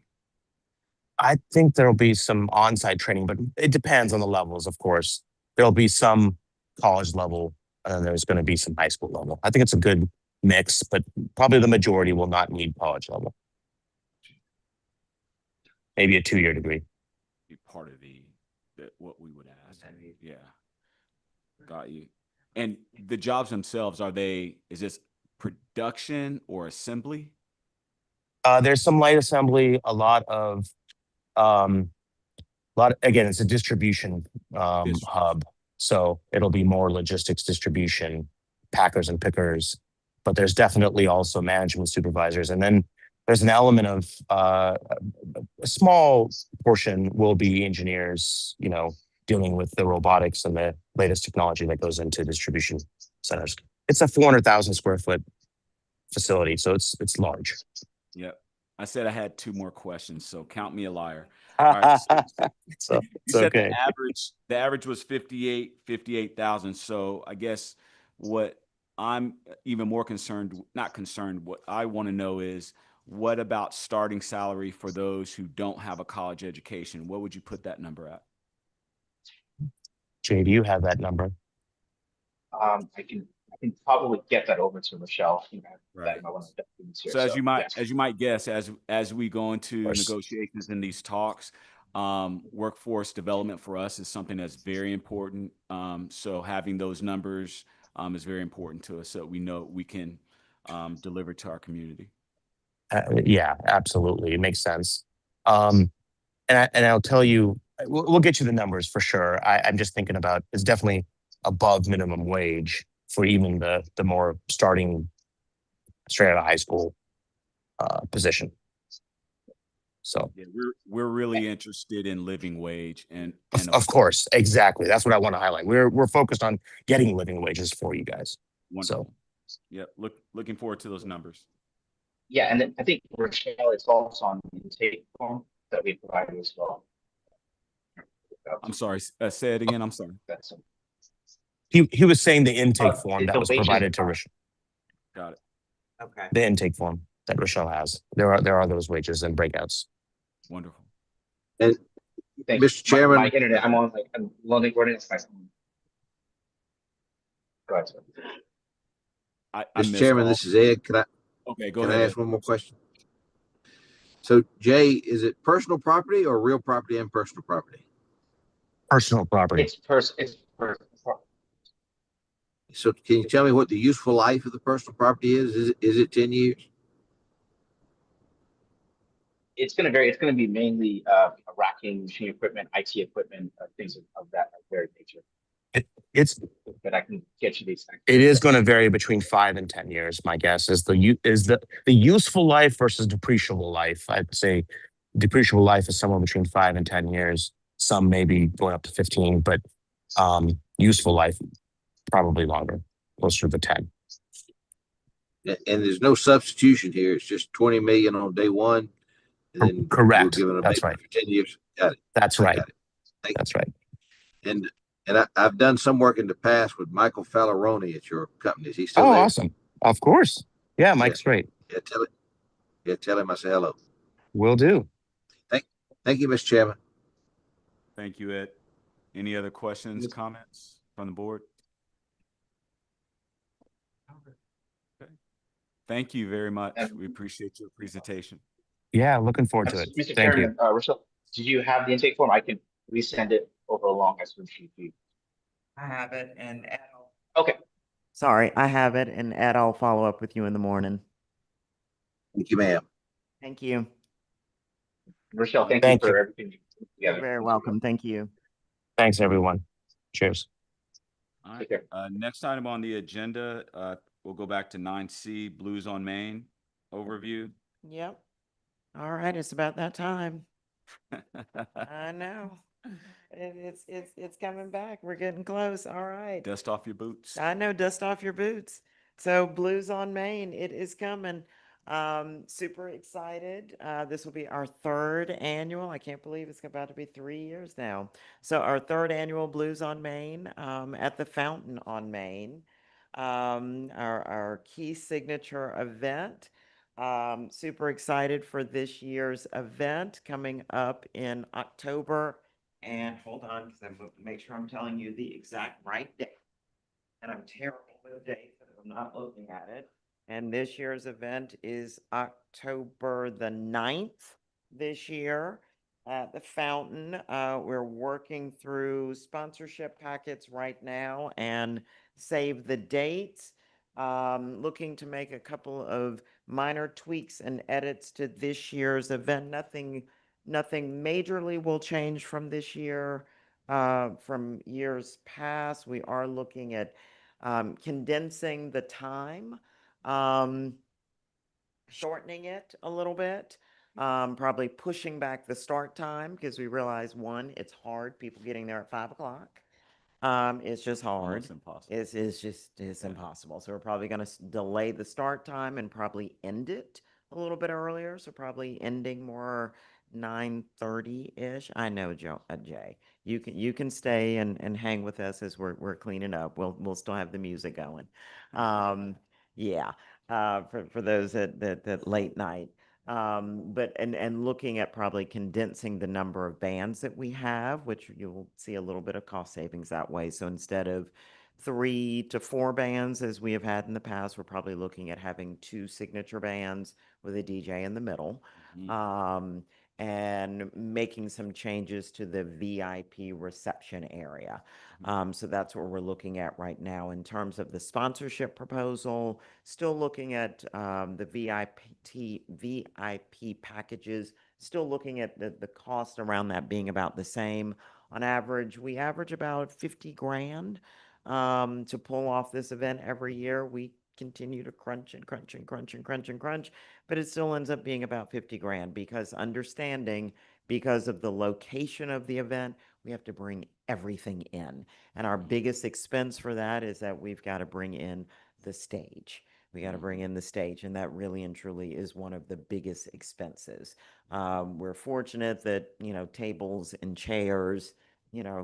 I think there'll be some on-site training, but it depends on the levels, of course. There'll be some college level, and then there's going to be some high school level. I think it's a good mix, but probably the majority will not need college level. Maybe a 2-year degree. Be part of the what we would ask. Yeah. Got you. And the jobs themselves, is this production or assembly? There's some light assembly, again, it's a distribution hub. So it'll be more logistics distribution, packers and pickers, but there's definitely also management supervisors. And then there's an element of a small portion will be engineers, dealing with the robotics and the latest technology that goes into distribution centers. It's a 400,000 square foot facility, so it's large. Yep. I said I had 2 more questions, so count me a liar. All right, So you it's said okay. the average was 58,000. So I guess what I'm even more not concerned, what I want to know is, what about starting salary for those who don't have a college education? What would you put that number at? Jay, do you have that number? I can probably get that over to Rochelle. Right. That one of the documents here. So as you might yes. as you might guess, as we go into negotiations in these talks, workforce development for us is something that's very important. So having those numbers is very important to us, so we know we can deliver to our community. Yeah, absolutely. It makes sense. And I'll tell you, we'll get you the numbers for sure. I'm just thinking about, it's definitely above minimum wage for even the more starting straight out of high school position. So yeah, we're really interested in living wage and of course, exactly. That's what I want to highlight. We're focused on getting living wages for you guys. Wonderful. So yeah, looking forward to those numbers. Yeah, and then I think Rochelle, it's also on the intake form that we provided as well. I'm sorry, say it again. I'm sorry. He was saying the intake form that was wages provided to Rochelle. Got it. Okay. The intake form that Rochelle has. There are those wages and breakouts. Wonderful. And Thank Mr. Chairman, my internet, I'm loading coordinates. Go ahead, sir. Mr. Chairman, this is Ed. Can I ask one more question? So Jay, is it personal property or real property and personal property? Personal property. It's personal property. So can you tell me what the useful life of the personal property is? Is it 10 years? It's going to vary. It's going to be mainly racking, machine equipment, IT equipment, things of that very nature. But I can get you these things. It is going to vary between 5 and 10 years. My guess is the useful life versus depreciable life. I'd say depreciable life is somewhere between 5 and 10 years. Some maybe going up to 15, but useful life probably longer, closer to the 10. And there's no substitution here. It's just 20 million on day one. And then correct. That's right. For 10 years. Got it. That's right. That's right. And I've done some work in the past with Michael Fallaroni at your company. Is he still there? Awesome. Of course. Yeah, Mike's great. Yeah, tell him I say hello. Will do. Thank you, Mr. Chairman. Thank you, Ed. Any other questions, comments from the board? Okay. Thank you very much. We appreciate your presentation. Yeah, looking forward to it. Mr. Thank you. Chairman, Rochelle, did you have the intake form? I can resend it over along as soon as you. I have it, and Ed, Okay, sorry, I have it, and Ed, I'll follow up with you in the morning. Thank you, ma'am. Thank you. Rochelle, thank you Thank for you. everything you put You're together. very welcome. Thank you. Thanks, everyone. Cheers. All Take right. care. Next item on the agenda, we'll go back to 9C, Blues on Main overview. Yep. All right, it's about that time. I know. It's coming back. We're getting close. All right. Dust off your boots. I know, dust off your boots. So Blues on Main, it is coming. Super excited. This will be our third annual. I can't believe it's about to be 3 years now. So our third annual Blues on Main, at the Fountain on Main. Our key signature event. Super excited for this year's event coming up in October. And hold on, because I'm going to make sure I'm telling you the exact right date. And I'm terrible with dates because I'm not looking at it. And this year's event is October the 9th this year at the Fountain. We're working through sponsorship packets right now and save the dates. Looking to make a couple of minor tweaks and edits to this year's event. Nothing majorly will change from this year. From years past, we are looking at condensing the time, shortening it a little bit, probably pushing back the start time because we realize, one, it's hard, people getting there at 5 o'clock. It's just hard. Almost impossible. It's impossible. So we're probably going to delay the start time and probably end it a little bit earlier. So probably ending more 9:30-ish. I know, Jay, you can stay and hang with us as we're cleaning up. We'll still have the music going. Yeah. For those that late night. But looking at probably condensing the number of bands that we have, which you'll see a little bit of cost savings that way. So instead of 3 to 4 bands as we have had in the past, we're probably looking at having 2 signature bands with a DJ in the middle. And making some changes to the VIP reception area. So that's what we're looking at right now in terms of the sponsorship proposal. Still looking at the VIP packages. Still looking at the cost around that being about the same. On average, we average about 50 grand to pull off this event every year. We continue to crunch, but it still ends up being about 50 grand because because of the location of the event, we have to bring everything in. And our biggest expense for that is that we've got to bring in the stage. We got to bring in the stage, and that really and truly is one of the biggest expenses. We're fortunate that, tables and chairs,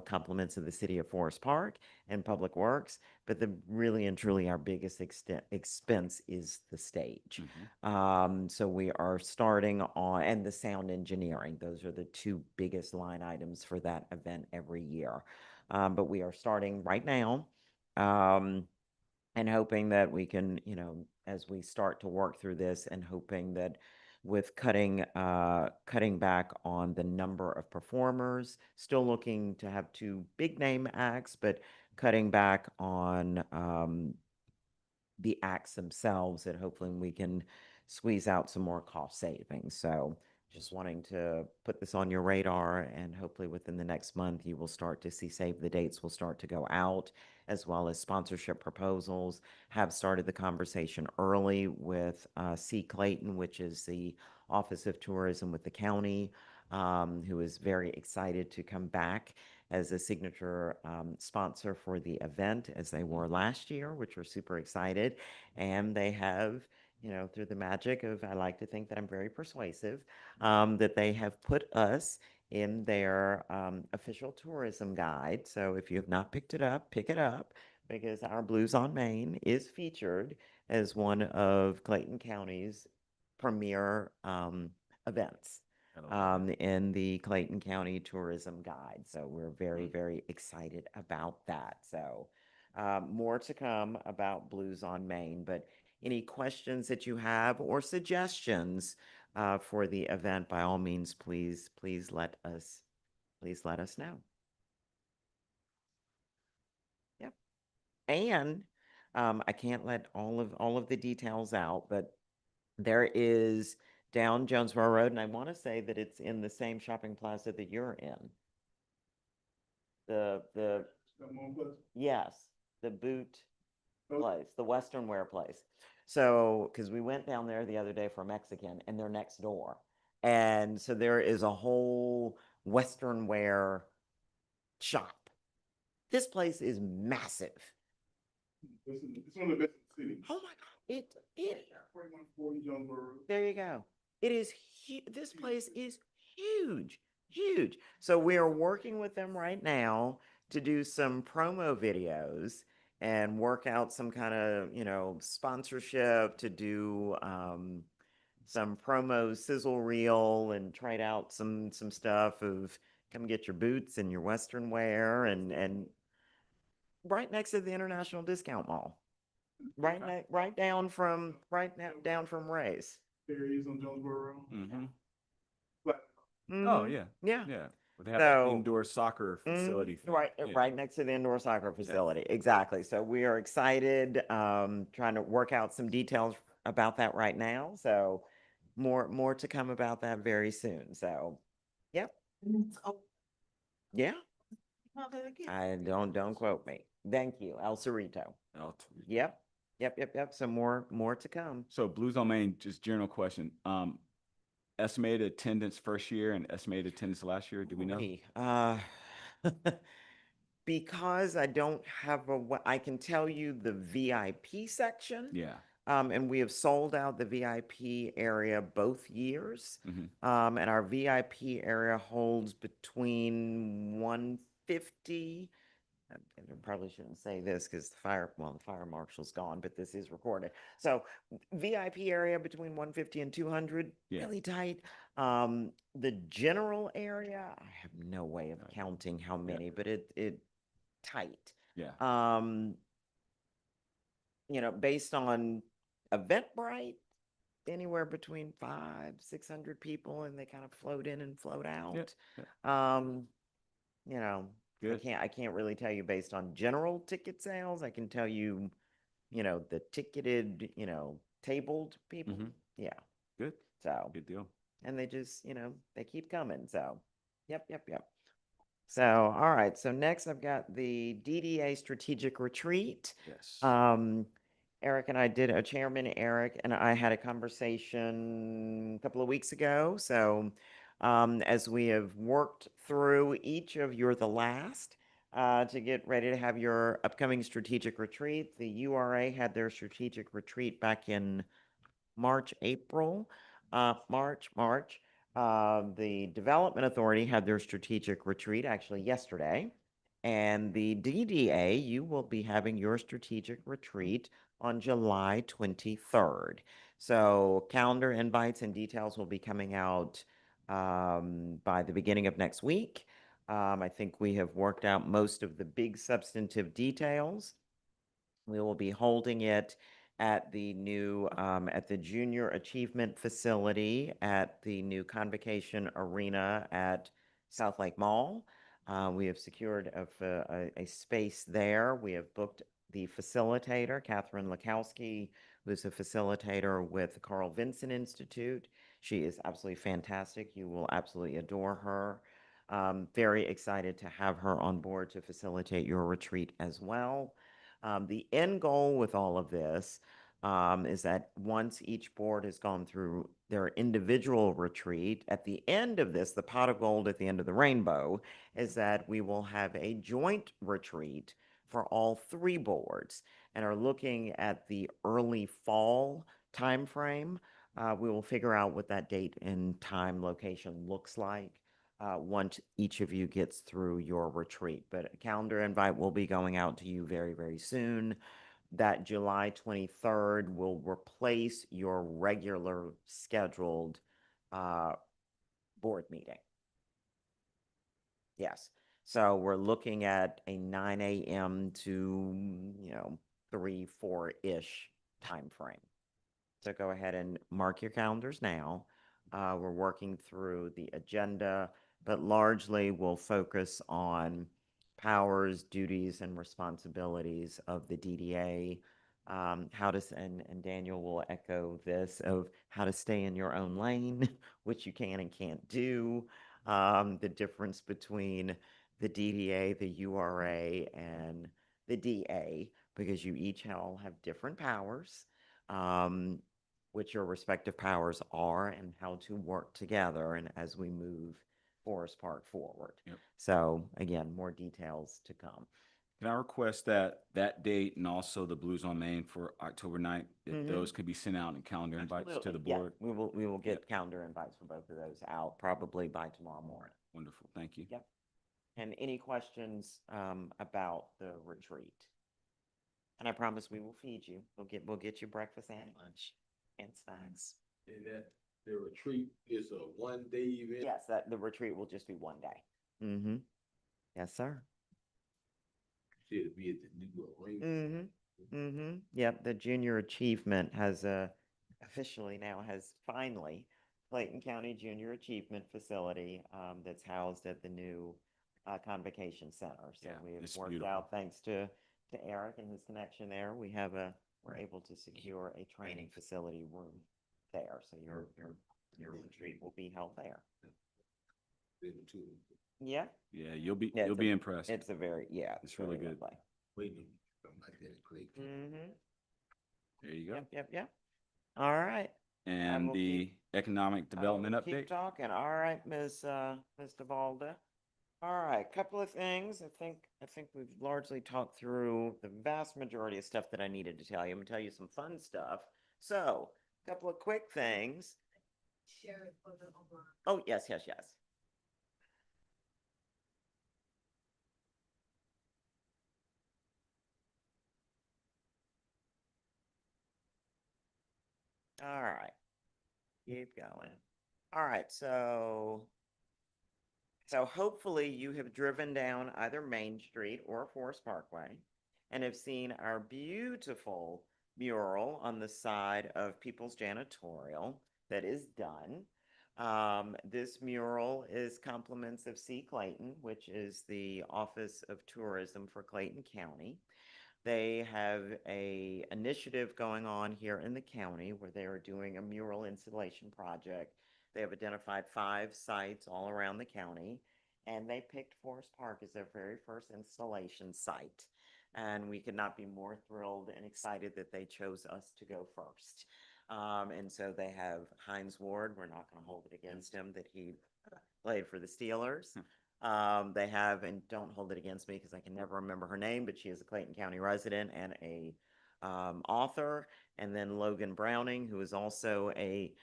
compliments of the city of Forest Park and Public Works, but really and truly our biggest expense is the stage. So we are starting on, and the sound engineering, those are the 2 biggest line items for that event every year. But we are starting right now, and hoping that we can, as we start to work through this and hoping that with cutting back on the number of performers, still looking to have 2 big name acts, but cutting back on the acts themselves, and hopefully we can squeeze out some more cost savings. So just wanting to put this on your radar, and hopefully within the next month, you will start to see save the dates will start to go out, as well as sponsorship proposals. Have started the conversation early with C. Clayton, which is the Office of Tourism with the county, who is very excited to come back as a signature sponsor for the event, as they were last year, which we're super excited. And they have, through the magic of, I like to think that I'm very persuasive, that they have put us in their official tourism guide. So if you have not picked it up, pick it up. because our Blues on Main is featured as one of Clayton County's premier events in the Clayton County Tourism Guide. So we're very, very excited about that. So more to come about Blues on Main, but any questions that you have or suggestions for the event, by all means, please let us know. Yep. And I can't let all of the details out, but there is down Jonesboro Road, and I want to say that it's in the same shopping plaza that you're in. Yes, the boot place, the Western Wear place. So, because we went down there the other day for Mexican, and they're next door. And so there is a whole Western wear shop. This place is massive. It's one of the best in the city. Oh my God. There you go. It is, this place is huge, huge. So we are working with them right now to do some promo videos and work out some kind of, sponsorship, to do some promo sizzle reel and trade out some stuff of come get your boots and your Western wear, and right next to the International Discount Mall. Right down from Ray's. There is on Jonesboro Road. Mm-hmm. Mhm. Oh, yeah. Yeah. Yeah. They have that So- indoor soccer facility. thing. Right, Yeah. right next to the indoor soccer facility. Exactly. So we are excited, trying to work out some details about that right now. So more to come about that very soon. So, yep. Yeah. I don't quote me. Thank you, El Cerrito. Yep. So more to come. So Blues on Main, just general question. Estimated attendance first year and estimated attendance last year, do we know? Because I don't have I can tell you the VIP section. Yeah. And we have sold out the VIP area both years. Mhm. And our VIP area holds between 150. I probably shouldn't say this because the fire marshal's gone, but this is recorded. So VIP area between 150 and 200, Yeah. really tight. The general area, I have no way of counting how many, but it tight. Yeah. Based on Eventbrite, anywhere between 500-600 people, and they kind of float in and float out. Good. I can't really tell you based on general ticket sales. I can tell you, the ticketed, tabled people. Mhm. Yeah. Good. So, Good deal. and they just, they keep coming. So, yep. So, all right. So next I've got the DDA strategic retreat. Yes. Eric and I Chairman Eric and I had a conversation a couple of weeks ago. So, as we have worked through each of You're the Last, to get ready to have your upcoming strategic retreat, the URA had their strategic retreat back in March. The Development Authority had their strategic retreat actually yesterday. And the DDA, you will be having your strategic retreat on July 23rd. So calendar invites and details will be coming out by the beginning of next week. I think we have worked out most of the big substantive details. We will be holding it at the new, at the Junior Achievement Facility at the new Convocation Arena at South Lake Mall. We have secured a space there. We have booked the facilitator, Catherine Lakowski, who's a facilitator with the Carl Vinson Institute. She is absolutely fantastic. You will absolutely adore her. Very excited to have her on board to facilitate your retreat as well. The end goal with all of this is that once each board has gone through their individual retreat, at the end of this, the pot of gold at the end of the rainbow, is that we will have a joint retreat for all three boards and are looking at the early fall timeframe. We will figure out what that date and time location looks like. once each of you gets through your retreat. But a calendar invite will be going out to you very, very soon. That July 23rd will replace your regular scheduled board meeting. Yes. So we're looking at a 9 a.m. to, 3, 4-ish time frame. So go ahead and mark your calendars now. We're working through the agenda, but largely we'll focus on powers, duties, and responsibilities of the DDA. How to, and Daniel will echo this, of how to stay in your own lane, which you can and can't do. The difference between the DDA, the URA, and the DA, because you each all have different powers, which your respective powers are, and how to work together, and as we move Forest Park forward. Yep. So again, more details to come. Can I request that date and also the Blues on Main for October 9th, if Mhm. those could be sent out in calendar invites to the Absolutely. Yeah, board? we will get calendar invites for both of those out probably by tomorrow morning. Wonderful, thank you. Yep. And any questions about the retreat? And I promise we will feed you. We'll get you breakfast and lunch and snacks. And that the retreat is a 1-day event? Yes, that the retreat will just be one day. Mm-hmm. Yes, sir. It'll be at the new arena. Mm-hmm. Mm-hmm. Yep, the Junior Achievement has officially now has finally Clayton County Junior Achievement Facility that's housed at the new Convocation Center. So Yeah, we have it's worked beautiful. out, thanks to Eric and his connection there, we're able to secure a training facility room there. So your retreat will be held there. Yeah. Yeah, you'll be Yeah, impressed. It's a very, It's really very good. lovely. Waiting from like that at Clayton. Mm-hmm. There you go. Yep. All right. And will the economic development update? Keep talking. All right, Ms. Davalda. All right, couple of things. I think we've largely talked through the vast majority of stuff that I needed to tell you. I'm gonna tell you some fun stuff. So, a couple of quick things. Share it for the over. Oh, yes. All right. Keep going. All right, so hopefully you have driven down either Main Street or Forest Parkway and have seen our beautiful mural on the side of People's Janitorial that is done. This mural is compliments of C. Clayton, which is the Office of Tourism for Clayton County. They have a initiative going on here in the county where they are doing a mural installation project. They have identified 5 sites all around the county, and they picked Forest Park as their very first installation site. And we could not be more thrilled and excited that they chose us to go first. And so they have Hines Ward. We're not going to hold it against him that he played for the Steelers. They have, and don't hold it against me because I can never remember her name, but she is a Clayton County resident and a author. And then Logan Browning, who is also a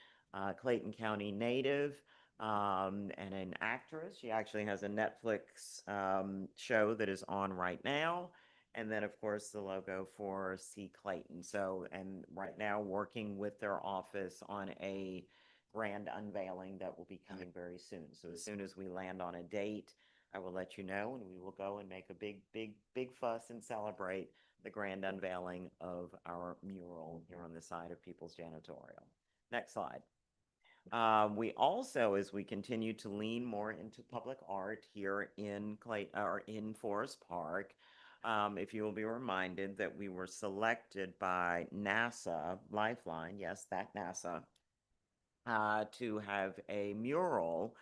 Clayton County native and an actress. She actually has a Netflix show that is on right now. And then, of course, the logo for C. Clayton. So, and right now working with their office on a grand unveiling that will be coming very soon. So as soon as we land on a date, I will let you know, and we will go and make a big fuss and celebrate the grand unveiling of our mural here on the side of People's Janitorial. Next slide. We also, as we continue to lean more into public art here in in Forest Park, if you will be reminded that we were selected by NASA Lifeline, yes, that NASA, to have a mural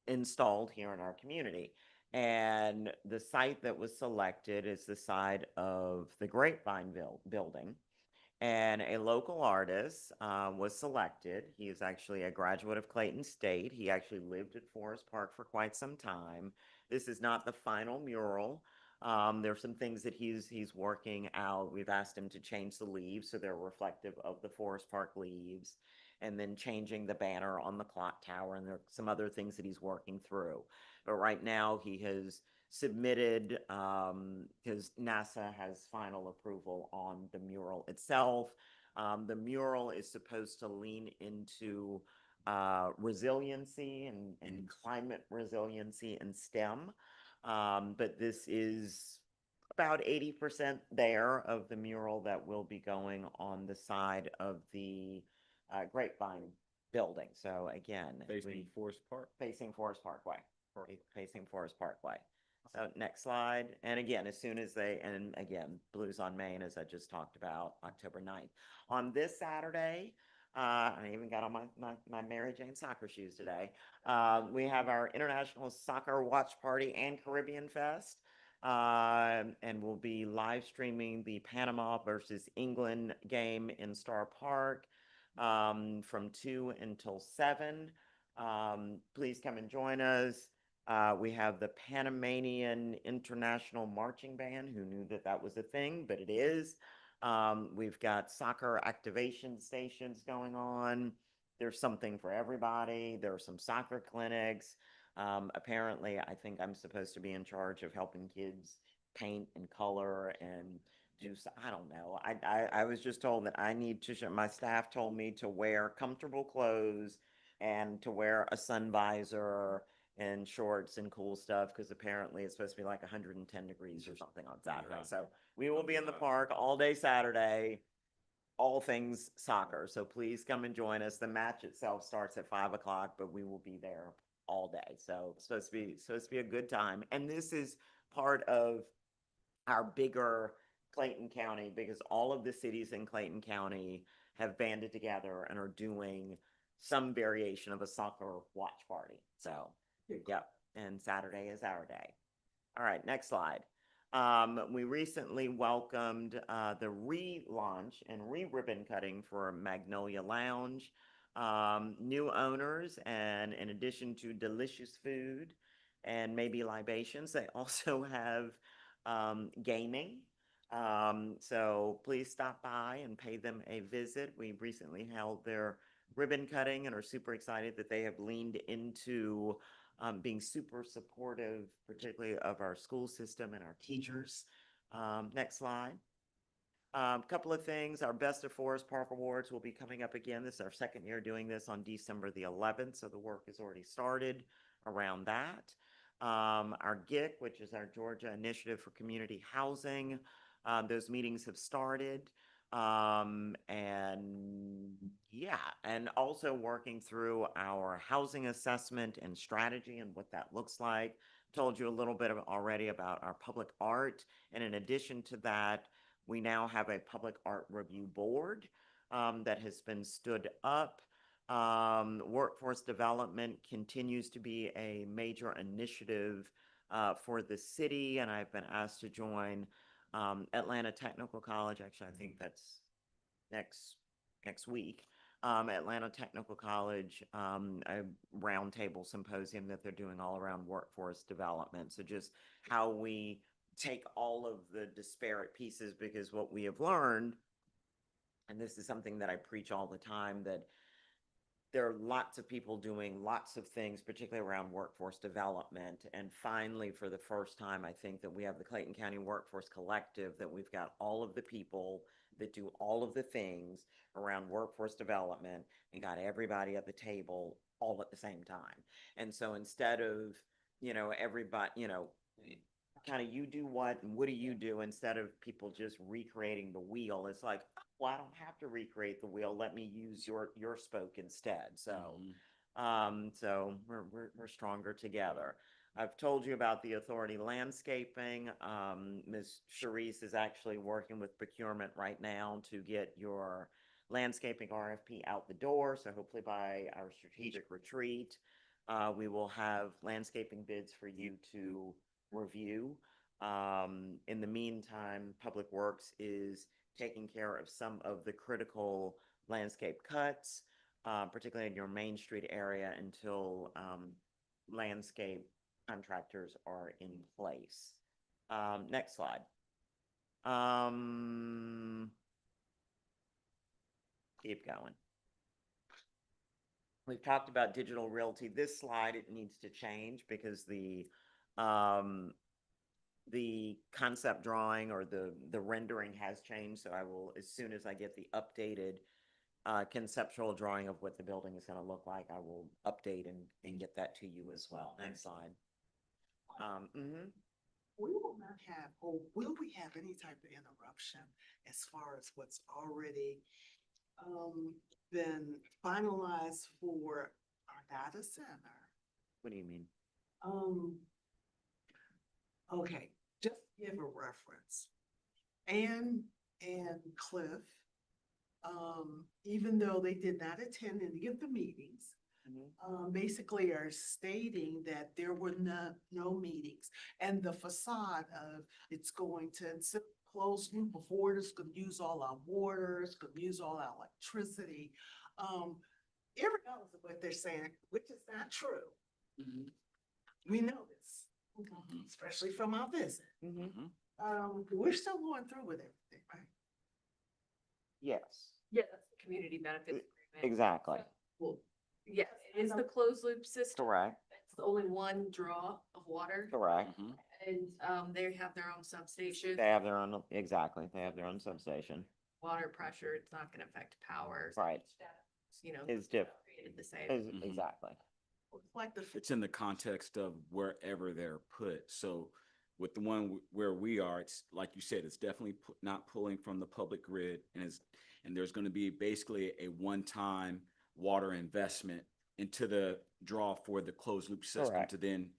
installed here in our community. And the site that was selected is the side of the Grapevine building. And a local artist was selected. He is actually a graduate of Clayton State. He actually lived at Forest Park for quite some time. This is not the final mural. There's some things that he's working out. We've asked him to change the leaves so they're reflective of the Forest Park leaves. and then changing the banner on the clock tower. And there are some other things that he's working through. But right now he has submitted, because NASA has final approval on the mural itself. The mural is supposed to lean into resiliency and climate resiliency and STEM. But this is about 80% there of the mural that will be going on the side of the Grapevine building. So again, Facing Forest Park. facing Forest Parkway, facing Forest Parkway. So next slide. And again, as soon as and again, Blues on Main, as I just talked about, October 9th. On this Saturday, I even got on my Mary Jane soccer shoes today. We have our International Soccer Watch Party and Caribbean Fest. And we'll be live streaming the Panama versus England game in Star Park from 2 until 7. Please come and join us. We have the Panamanian International Marching Band. Who knew that that was a thing, but it is. We've got soccer activation stations going on. There's something for everybody. There are some soccer clinics. Apparently, I think I'm supposed to be in charge of helping kids paint and color and do, I don't know. I was just told that I need to, my staff told me to wear comfortable clothes and to wear a sun visor and shorts and cool stuff, because apparently it's supposed to be like 110 degrees or something on Saturday. So we will be in the park all day Saturday, all things soccer. So please come and join us. The match itself starts at 5 o'clock, but we will be there all day. So it's supposed to be a good time. And this is part of our bigger Clayton County, because all of the cities in Clayton County have banded together and are doing some variation of a soccer watch party. So, yep. And Saturday is our day. All right, next slide. We recently welcomed the relaunch and ribbon cutting for Magnolia Lounge. New owners, and in addition to delicious food and maybe libations, they also have gaming. So please stop by and pay them a visit. We recently held their ribbon cutting and are super excited that they have leaned into being super supportive, particularly of our school system and our teachers. Next slide. A couple of things. Our Best of Forest Park Awards will be coming up again. This is our second year doing this on December the 11th. So the work has already started around that. Our GIC, which is our Georgia Initiative for Community Housing, those meetings have started. And yeah, and also working through our housing assessment and strategy and what that looks like. Told you a little bit already about our public art. And in addition to that, we now have a public art review board that has been stood up. Workforce development continues to be a major initiative for the city, and I've been asked to join Atlanta Technical College. Actually, I think that's next week. Atlanta Technical College, a roundtable symposium that they're doing all around workforce development. So just how we take all of the disparate pieces, because what we have learned, and this is something that I preach all the time, that there are lots of people doing lots of things, particularly around workforce development. And finally, for the first time, I think that we have the Clayton County Workforce Collective, that we've got all of the people that do all of the things around workforce development and got everybody at the table all at the same time. And so instead of, everybody, kind of you do what and what do you do, instead of people just recreating the wheel, it's like, well, I don't have to recreate the wheel. Let me use your spoke instead. So, so we're stronger together. I've told you about the Authority Landscaping. Ms. Charisse is actually working with procurement right now to get your landscaping RFP out the door. So hopefully by our strategic retreat, we will have landscaping bids for you to review. In the meantime, Public Works is taking care of some of the critical landscape cuts, particularly in your Main Street area, until landscape contractors are in place. Next slide. Keep going. We've talked about digital realty. This slide, it needs to change because the concept drawing or the rendering has changed. So I will, as soon as I get the updated conceptual drawing of what the building is going to look like, I will update and get that to you as well. Next slide. We will not have, or will we have any type of interruption as far as what's already been finalized for our data center? What do you mean? Okay, just give a reference. Ann and Cliff, even though they did not attend any of the meetings, basically are stating that there were no meetings. And the facade of it's going to, instead of closed loop before, it's gonna use all our water, it's gonna use all our electricity. Irregardless of what they're saying, which is not true. We know this, especially from our visit. We're still going through with everything, right? Yes, Yeah, that's the community benefits agreement. exactly. Well, yes, it is the closed loop system. Correct, It's only one draw of water. correct. And they have their own substation, They have their own, exactly, they have their own substation. water pressure, it's not gonna affect power. Right. You know. Is different. Created the same. Exactly. It's like the. It's in the context of wherever they're put. So with the one where we are, it's like you said, it's definitely not pulling from the public grid, and there's going to be basically a one-time water investment into the draw for the closed loop system Correct. to then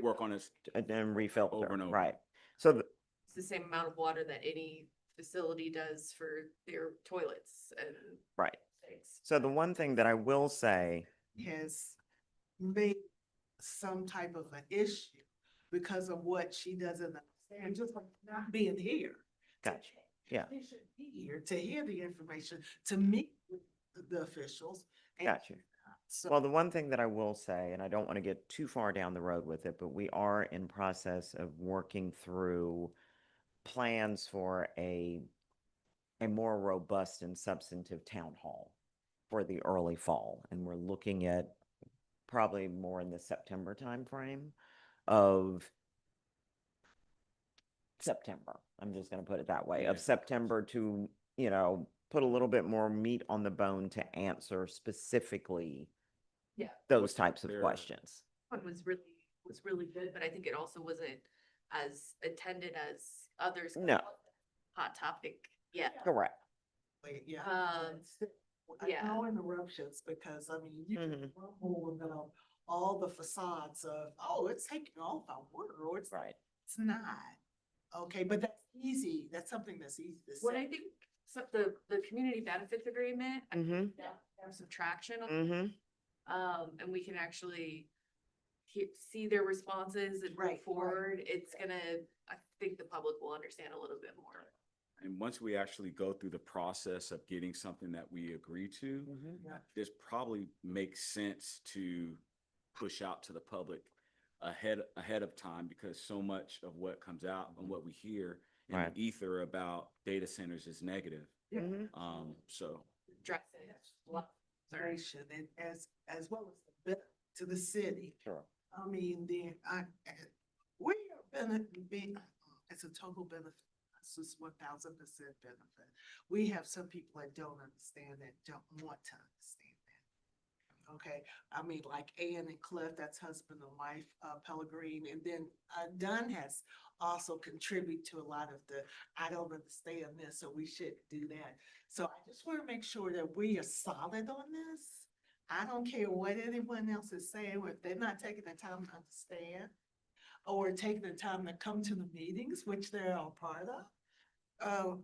work on it. And then refilter, Over and over. right. So It's the same amount of water that any facility does for their toilets and right. things. So the one thing that I will say, Has made some type of an issue because of what she doesn't understand, just like not being here. Gotcha. Yeah. She should be here to hear the information, to meet with the officials. and- Gotcha. So. well, the one thing that I will say, and I don't want to get too far down the road with it, but we are in process of working through plans for a more robust and substantive town hall for the early fall. And we're looking at probably more in the September timeframe of September. I'm just going to put it that way, of Yeah. September to, put a little bit more meat on the bone to answer specifically Yeah. those types of Fair. questions. One was really good, but I think it also wasn't as attended as others. No. Hot topic, yeah. Correct. Yeah. Yeah. No interruptions, because I mean, you can Mhm. rumble about all the facades of, oh, it's taking all our water, or it's Right. It's not. Okay, but that's easy. That's something that's easy to What I say. think, the community benefits agreement, I Mm-hmm. think that have some traction on Mm-hmm. and we can actually see their responses and move Right. forward, it's gonna, I think the public will understand a little bit more. And once we actually go through the process of getting something that we agree to, this probably makes sense to push out to the public ahead of time, because so much of what comes out and what we hear in Right. the ether about data centers is negative. Mm-hmm. So Addressing a lot of concerns. Nation, and as well as the benefit to the city. Sure. I mean, we are it's a total benefit. It's just 1000% benefit. We have some people that don't understand that, don't want to understand that. Okay, I mean, like Ann and Cliff, that's husband and wife, Pellegrin, and then Dunn has also contributed to a lot of the, I don't understand this, so we should do that. So I just want to make sure that we are solid on this. I don't care what anyone else is saying, or if they're not taking the time to understand, or taking the time to come to the meetings, which they're all part of.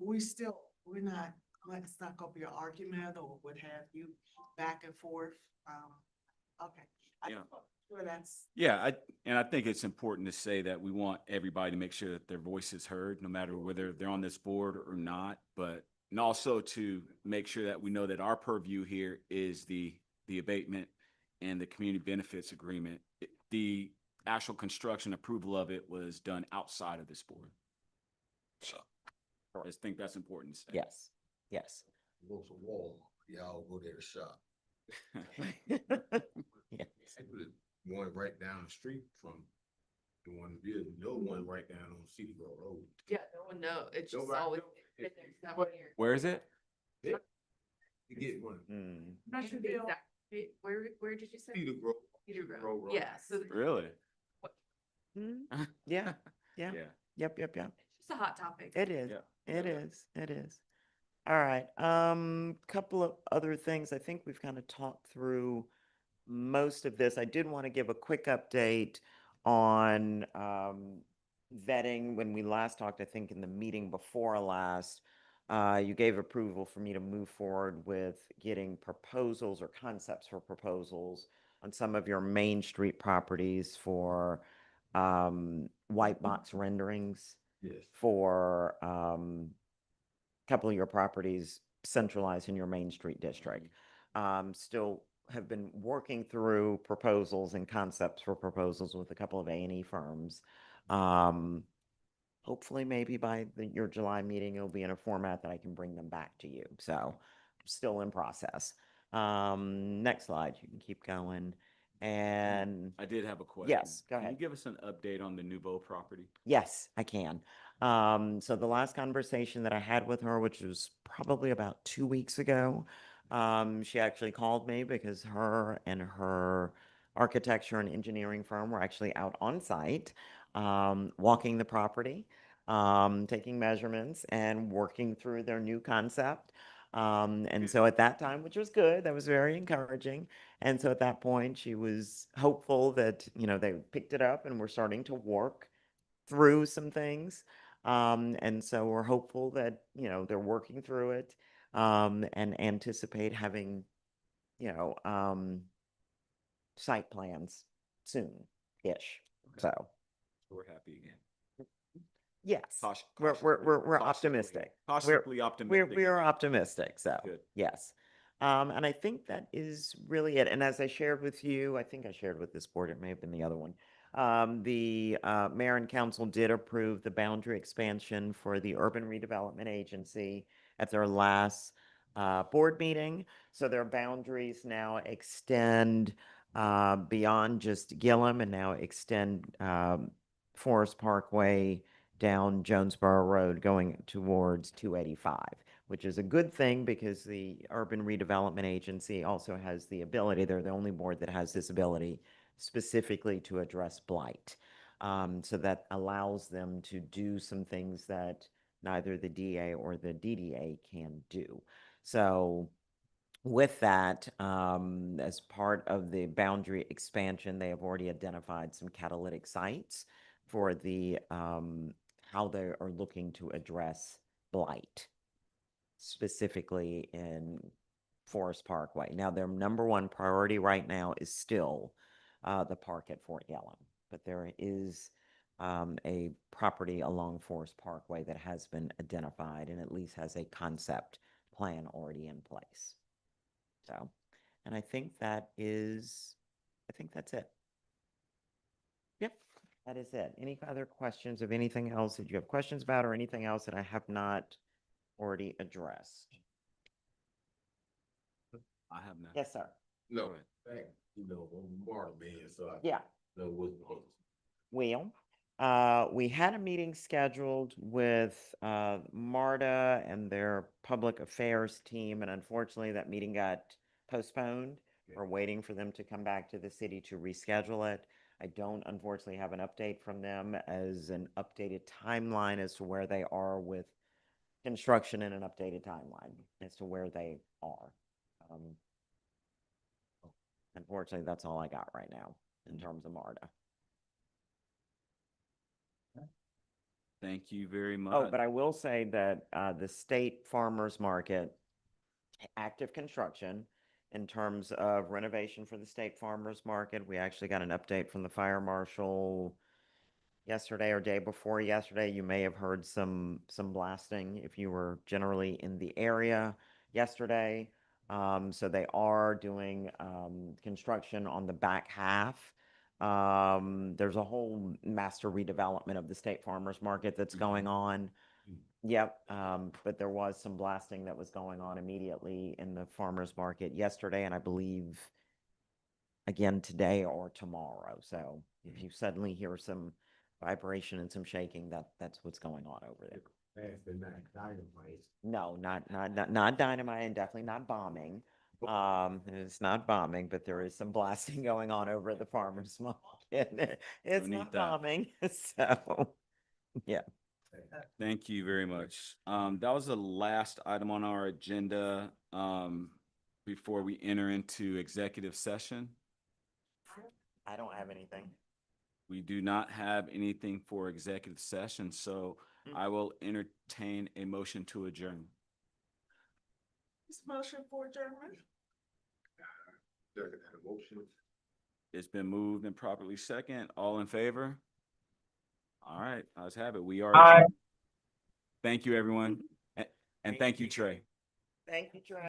We're not, like, it's not gonna be an argument or what have you, back and forth. Okay. Yeah. Well, that's. yeah, I think it's important to say that we want everybody to make sure that their voice is heard, no matter whether they're on this board or not, and also to make sure that we know that our purview here is the abatement and the community benefits agreement. The actual construction approval of it was done outside of this board. So I just think that's important to say. Yes. Yes. Goes to wall, y'all go there to shop. Yeah. One right down the street from the one, no one right down on City Grove Road. Yeah, no one knows. It's just Nobody always knows. been there for 7 years. Where is it? You get one, Mm. I'm not sure the exact, where did you say? Cedar Grove. Cedar Grove. Grove Road. Yeah, so it's Really? Mm. Yeah, yeah, Yeah. yep. just a hot topic. It is. Yeah. It is. It is. All right. Couple of other things. I think we've kind of talked through most of this. I did want to give a quick update on vetting. When we last talked, I think in the meeting before last, you gave approval for me to move forward with getting proposals or concepts for proposals on some of your Main Street properties for white box renderings Yes. for couple of your properties centralized in your Main Street district. Still have been working through proposals and concepts for proposals with a couple of A&E firms. Hopefully maybe by your July meeting, it'll be in a format that I can bring them back to you. So still in process. Next slide, you can keep going. And I did have a question. Yes, go Can ahead. you give us an update on the Nouveau property? yes, I can. So the last conversation that I had with her, which was probably about 2 weeks ago, she actually called me because her and her architecture and engineering firm were actually out on site, walking the property, taking measurements and working through their new concept. And so at that time, which was good, that was very encouraging. And so at that point, she was hopeful that, they picked it up and were starting to work through some things. And so we're hopeful that, they're working through it, and anticipate having, you know, site plans soon-ish. So, We're happy again. yes, Cautiously- we're cautiously- optimistic. Cautiously optimistic. We're optimistic, so, Good. yes. And I think that is really it. And as I shared with you, I think I shared with this board, it may have been the other one. The mayor and council did approve the boundary expansion for the Urban Redevelopment Agency at their last board meeting. So their boundaries now extend beyond just Gillum and now extend Forest Parkway down Jonesboro Road going towards 285, which is a good thing because the Urban Redevelopment Agency also has the ability, they're the only board that has this ability specifically to address blight. So that allows them to do some things that neither the DA or the DDA can do. So with that, as part of the boundary expansion, they have already identified some catalytic sites for the how they are looking to address blight, specifically in Forest Parkway. Now, their number one priority right now is still the park at Fort Yellem, but there is a property along Forest Parkway that has been identified and at least has a concept plan already in place. So, and I think that's it. Yep, that is it. Any other questions of anything else that you have questions about or anything else that I have not already addressed? I have none. Yes, sir. No, Go ahead. thank, I'm Marta, man, so I Yeah. know what. Well, we had a meeting scheduled with MARTA and their public affairs team, and unfortunately that meeting got postponed. We're waiting for them to come back to the city to reschedule it. I don't unfortunately have an update from them as an updated timeline as to where they are with construction and an updated timeline as to where they are. Unfortunately, that's all I got right now in terms of MARTA. Thank you very much. Oh, but I will say that the state farmers market, active construction in terms of renovation for the state farmers market. We actually got an update from the fire marshal yesterday or day before yesterday. You may have heard some blasting if you were generally in the area yesterday. So they are doing construction on the back half. There's a whole master redevelopment of the state farmers market that's going on. Yep, but there was some blasting that was going on immediately in the farmer's market yesterday, and I believe again today or tomorrow. So if you suddenly hear some vibration and some shaking, that's what's going on over there. No, not dynamite, and definitely not bombing. It's not bombing, but there is some blasting going on over at the farmer's market. It's need not that. bombing, so, yeah. Thank you very much. That was the last item on our agenda, before we enter into executive session. I don't have anything. We do not have anything for executive session, so I will entertain a motion to adjourn. This motion for adjournment? Second that motion. It's been moved and properly second. All in favor? All right, let's have it. We are. adjourned. Thank you, everyone. And thank you, Trey. Thank you, Trey.